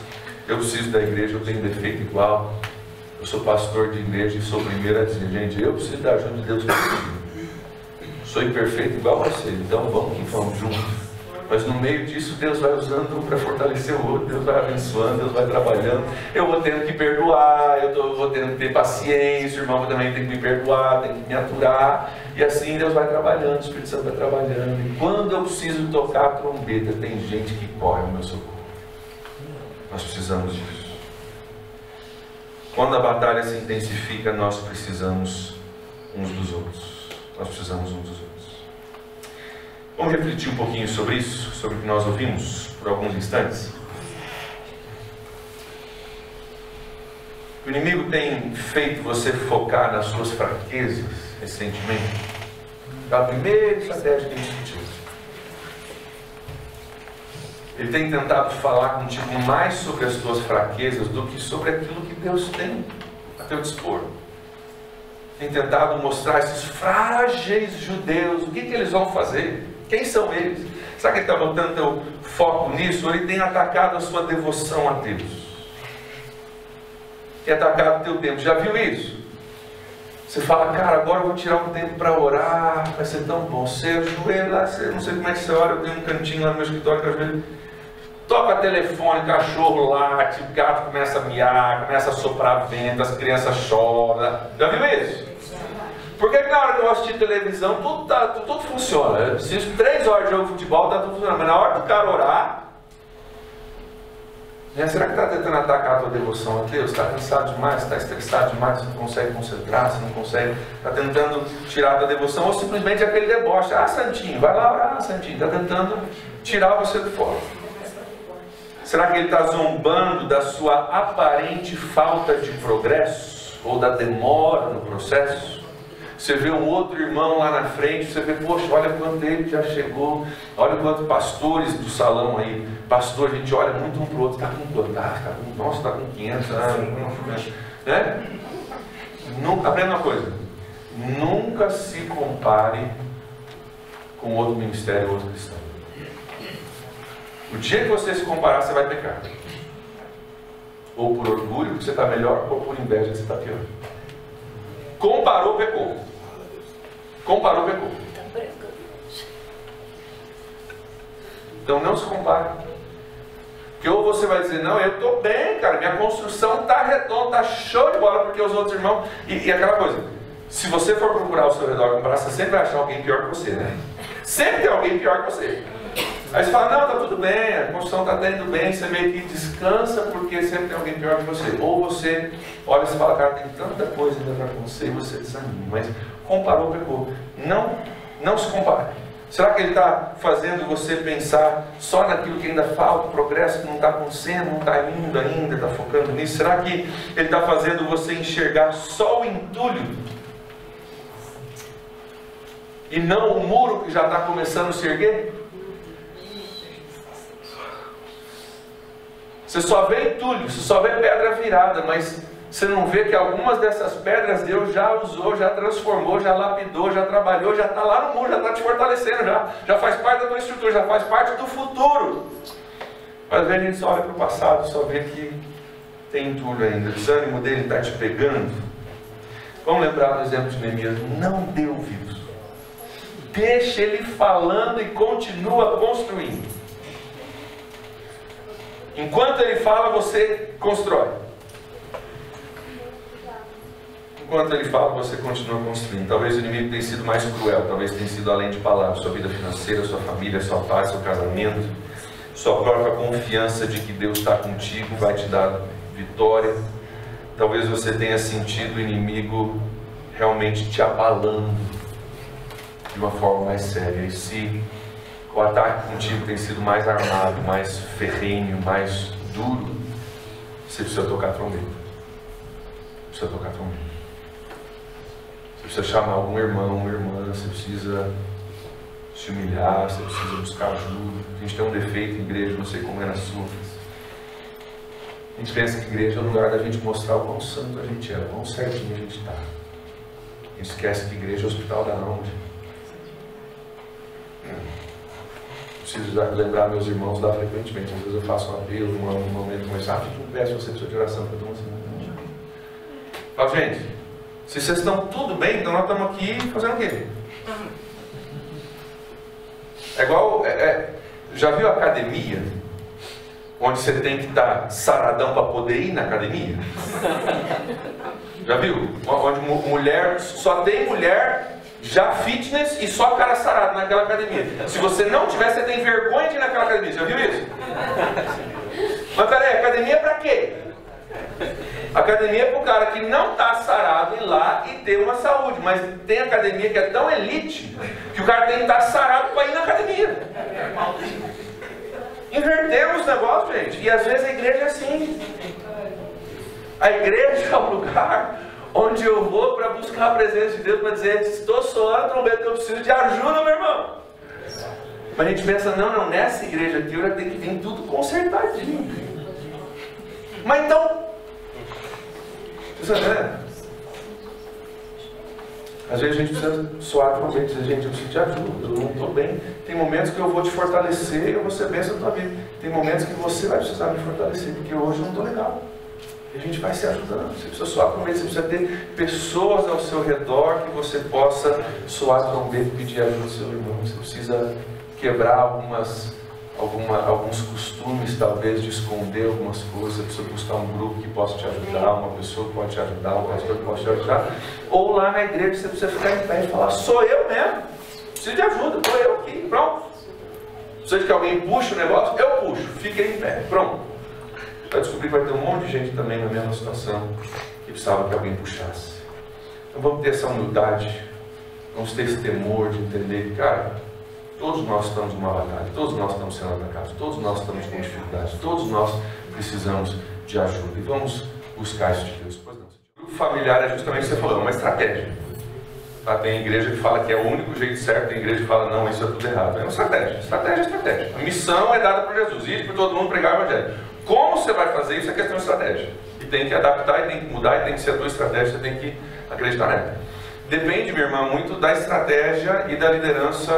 Eu preciso da igreja, eu tenho defeito igual. Eu sou pastor de igreja e sou o primeiro a dizer: gente, eu preciso da ajuda de Deus. Sou imperfeito igual a você, então vamos que vamos juntos. Mas no meio disso, Deus vai usando um para fortalecer o outro, Deus vai abençoando, Deus vai trabalhando. Eu vou tendo que perdoar, eu vou tendo que ter paciência, o irmão também tem que me perdoar, tem que me aturar. E assim Deus vai trabalhando, o Espírito Santo vai trabalhando. E quando eu preciso tocar a trombeta, tem gente que corre ao meu socorro. Nós precisamos disso. Quando a batalha se intensifica, nós precisamos uns dos outros. Nós precisamos uns dos outros. Vamos refletir um pouquinho sobre isso, sobre o que nós ouvimos por alguns instantes. O inimigo tem feito você focar nas suas fraquezas recentemente. É a primeira estratégia que a gente discutiu. Ele tem tentado falar contigo mais sobre as tuas fraquezas do que sobre aquilo que Deus tem a teu dispor. tem tentado mostrar esses frágeis judeus, o que eles vão fazer? Quem são eles? Será que ele está botando teu foco nisso? Ou ele tem atacado a sua devoção a Deus? Tem atacado o teu tempo. Já viu isso? Você fala, cara, agora eu vou tirar um tempo para orar, vai ser tão bom. Você ajoelha lá, não sei como é que você ora, eu tenho um cantinho lá no meu escritório que eu ajoelho. Toca telefone, cachorro late, o gato começa a miar, começa a soprar vento, as crianças choram. Já viu isso? Por que na hora que eu assistir televisão, tudo funciona? Eu assisto 3 horas de jogo de futebol, está tudo funcionando. Mas na hora do cara orar, né, será que está tentando atacar a tua devoção a Deus? Está cansado demais? Está estressado demais? Você não consegue concentrar? Você não consegue? Está tentando tirar a tua devoção? Ou simplesmente aquele deboche? Ah, Santinho, vai lá orar, Santinho. Está tentando tirar você do foco. Será que ele está zombando da sua aparente falta de progresso? Ou da demora no processo? Você vê um outro irmão lá na frente, você vê, poxa, olha quanto ele já chegou, olha quantos pastores do salão aí, pastor, a gente olha muito um para o outro, está com quanto? Nossa, está com 500 anos, né? Aprenda uma coisa, nunca se compare com outro ministério ou outro cristão. O dia que você se comparar, você vai pecar. Ou por orgulho, porque você está melhor, ou por inveja, que você está pior. Comparou, pecou. Comparou, pecou. Então não se compare. Porque ou você vai dizer, não, eu estou bem, cara, minha construção está redonda, está show de bola, porque os outros irmãos... E aquela coisa, se você for procurar ao seu redor comparar, você sempre vai achar alguém pior que você, né? Sempre tem alguém pior que você. Aí você fala, não, está tudo bem, a construção está indo bem, você meio que descansa porque sempre tem alguém pior que você. Ou você olha e fala, cara, tem tanta coisa ainda para acontecer e você desanima. Mas comparou, pecou. Não se compare. Será que ele está fazendo você pensar só naquilo que ainda falta, o progresso que não está acontecendo, não está indo ainda, está focando nisso? Será que ele está fazendo você enxergar só o entulho e não o muro que já está começando a se erguer? Você só vê entulho, você só vê pedra virada, mas você não vê que algumas dessas pedras Deus já usou, já transformou, já lapidou, já trabalhou, já está lá no muro, já está te fortalecendo, já faz parte da tua estrutura, já faz parte do futuro. Mas às vezes a gente só olha para o passado, só vê que tem entulho ainda, o desânimo dele está te pegando. Vamos lembrar do exemplo de Neemias, não dê ouvidos. Deixa ele falando e continua construindo. Enquanto ele fala, você constrói. Enquanto ele fala, você continua construindo. Talvez o inimigo tenha sido mais cruel, talvez tenha sido além de palavras, sua vida financeira, sua família, sua paz, seu casamento, sua própria confiança de que Deus está contigo, vai te dar vitória. Talvez você tenha sentido o inimigo realmente te abalando de uma forma mais séria. E se o ataque contigo tem sido mais armado, mais ferrenho, mais duro, você precisa tocar trombeta. Precisa tocar trombeta. Você precisa chamar algum irmão, uma irmã, você precisa se humilhar, você precisa buscar ajuda. A gente tem um defeito em igreja, não sei como é na sua. A gente pensa que igreja é o lugar da gente mostrar o quão santo a gente é, o quão certinho a gente está. A gente esquece que igreja é o hospital da alma. Preciso lembrar meus irmãos lá frequentemente. Às vezes eu faço um apelo, um momento como esse, fica em pé se você precisa de oração. Fala, gente, se vocês estão tudo bem, então nós estamos aqui fazendo o quê? É igual, já viu a academia? Onde você tem que estar saradão para poder ir na academia? Já viu? Onde mulher, só tem mulher já fitness e só cara sarado naquela academia. Se você não tiver, você tem vergonha de ir naquela academia. Já viu isso? Mas peraí, academia é pra quê? Academia é pro cara que não está sarado ir lá e ter uma saúde. Mas tem academia que é tão elite que o cara tem que estar sarado para ir na academia. Invertemos o negócio, gente. E às vezes a igreja é assim. A igreja é o lugar onde eu vou para buscar a presença de Deus, para dizer, estou soando a trombeta, eu preciso de ajuda, meu irmão. Mas a gente pensa, não, nessa igreja aqui eu já tenho que vir tudo consertadinho. Mas então, você está vendo? Às vezes a gente precisa soar trombeta, dizer, gente, eu preciso de ajuda, eu não estou bem. Tem momentos que eu vou te fortalecer e eu vou ser bênção na tua vida. Tem momentos que você vai precisar me fortalecer, porque hoje eu não estou legal. E a gente vai se ajudando. Você precisa soar trombeta, você precisa ter pessoas ao seu redor que você possa soar trombeta e pedir ajuda do seu irmão. Você precisa quebrar alguns costumes, talvez, de esconder algumas coisas. Você precisa buscar um grupo que possa te ajudar, uma pessoa que pode te ajudar, um pastor que possa te ajudar. Ou lá na igreja você precisa ficar em pé e falar, sou eu mesmo, preciso de ajuda, estou eu aqui, pronto. Precisa que alguém puxe o negócio, eu puxo, fiquei em pé, pronto. Vai descobrir que vai ter um monte de gente também na mesma situação que precisava que alguém puxasse. Então vamos ter essa humildade, vamos ter esse temor de entender que, cara, todos nós estamos numa batalha, todos nós estamos sendo atacados, todos nós estamos com dificuldades, todos nós precisamos de ajuda. E vamos buscar isso de Deus. Pois não. O grupo familiar é justamente o que você falou, é uma estratégia. Tá? Tem igreja que fala que é o único jeito certo, tem igreja que fala, não, isso é tudo errado. É uma estratégia, estratégia é estratégia. A missão é dada por Jesus, ir por todo mundo pregar o evangelho. Como você vai fazer isso é questão de estratégia. E tem que adaptar, e tem que mudar, e tem que ser a tua estratégia, você tem que acreditar nela. Depende, minha irmã, muito da estratégia e da liderança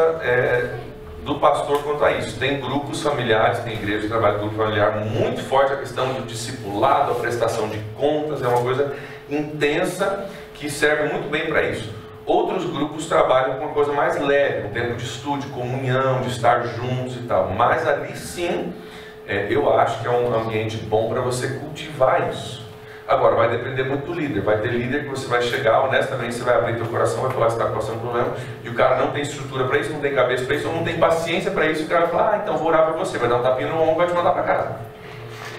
do pastor quanto a isso. Tem grupos familiares, tem igrejas que trabalham com grupo familiar muito forte, a questão do discipulado, a prestação de contas, é uma coisa intensa que serve muito bem para isso. Outros grupos trabalham com uma coisa mais leve, um tempo de estudo, de comunhão, de estar juntos e tal. Mas ali sim, eu acho que é um ambiente bom para você cultivar isso. Agora, vai depender muito do líder. Vai ter líder que você vai chegar, honestamente, você vai abrir teu coração, vai falar que você está passando por um problema, e o cara não tem estrutura para isso, não tem cabeça para isso, ou não tem paciência para isso, e o cara vai falar, então vou orar para você, vai dar um tapinha no ombro e vai te mandar para casa.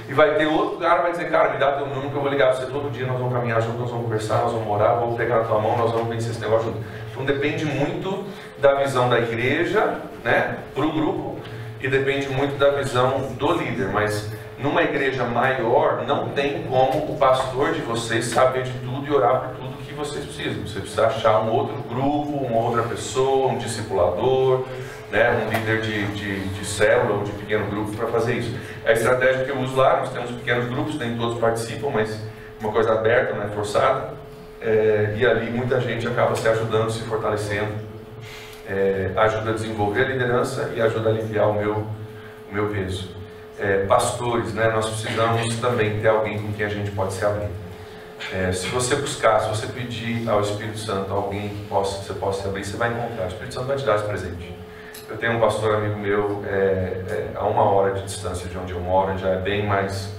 E vai ter outro cara que vai dizer, cara, me dá teu número que eu vou ligar para você todo dia, nós vamos caminhar juntos, nós vamos conversar, nós vamos orar, vou pegar na tua mão, nós vamos vencer esse negócio junto. Então depende muito da visão da igreja, né, para o grupo, e depende muito da visão do líder, mas numa igreja maior, não tem como o pastor de vocês saber de tudo e orar por tudo que vocês precisam. Você precisa achar um outro grupo, uma outra pessoa, um discipulador, né, um líder de célula ou de pequeno grupo para fazer isso. A estratégia que eu uso lá, nós temos pequenos grupos, nem todos participam, mas uma coisa aberta, não é forçada, e ali muita gente acaba se ajudando, se fortalecendo, ajuda a desenvolver a liderança e ajuda a aliviar o meu peso. Pastores, né? Nós precisamos também ter alguém com quem a gente pode se abrir. Se você buscar, se você pedir ao Espírito Santo alguém que você possa se abrir, você vai encontrar. O Espírito Santo vai te dar esse presente. Eu tenho um pastor amigo meu a 1 hora de distância de onde eu moro, ele já é bem mais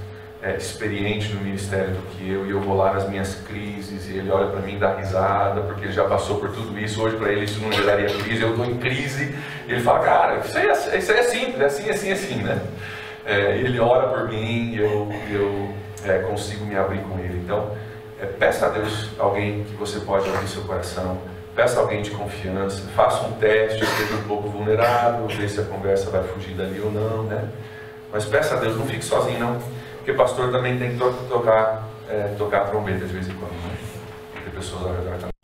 experiente no ministério do que eu, e eu vou lá nas minhas crises e ele olha para mim e dá risada, porque ele já passou por tudo isso. Hoje para ele isso não geraria crise, eu estou em crise, e ele fala, cara, isso aí é simples, é assim, né? Ele ora por mim e eu consigo me abrir com ele. Então, peça a Deus alguém que você pode abrir seu coração, peça alguém de confiança, faça um teste, esteja um pouco vulnerável, ver se a conversa vai fugir dali ou não, né? Mas peça a Deus, não fique sozinho não, porque pastor também tem que tocar a trombeta de vez em quando, né? Tem pessoas ao redor também.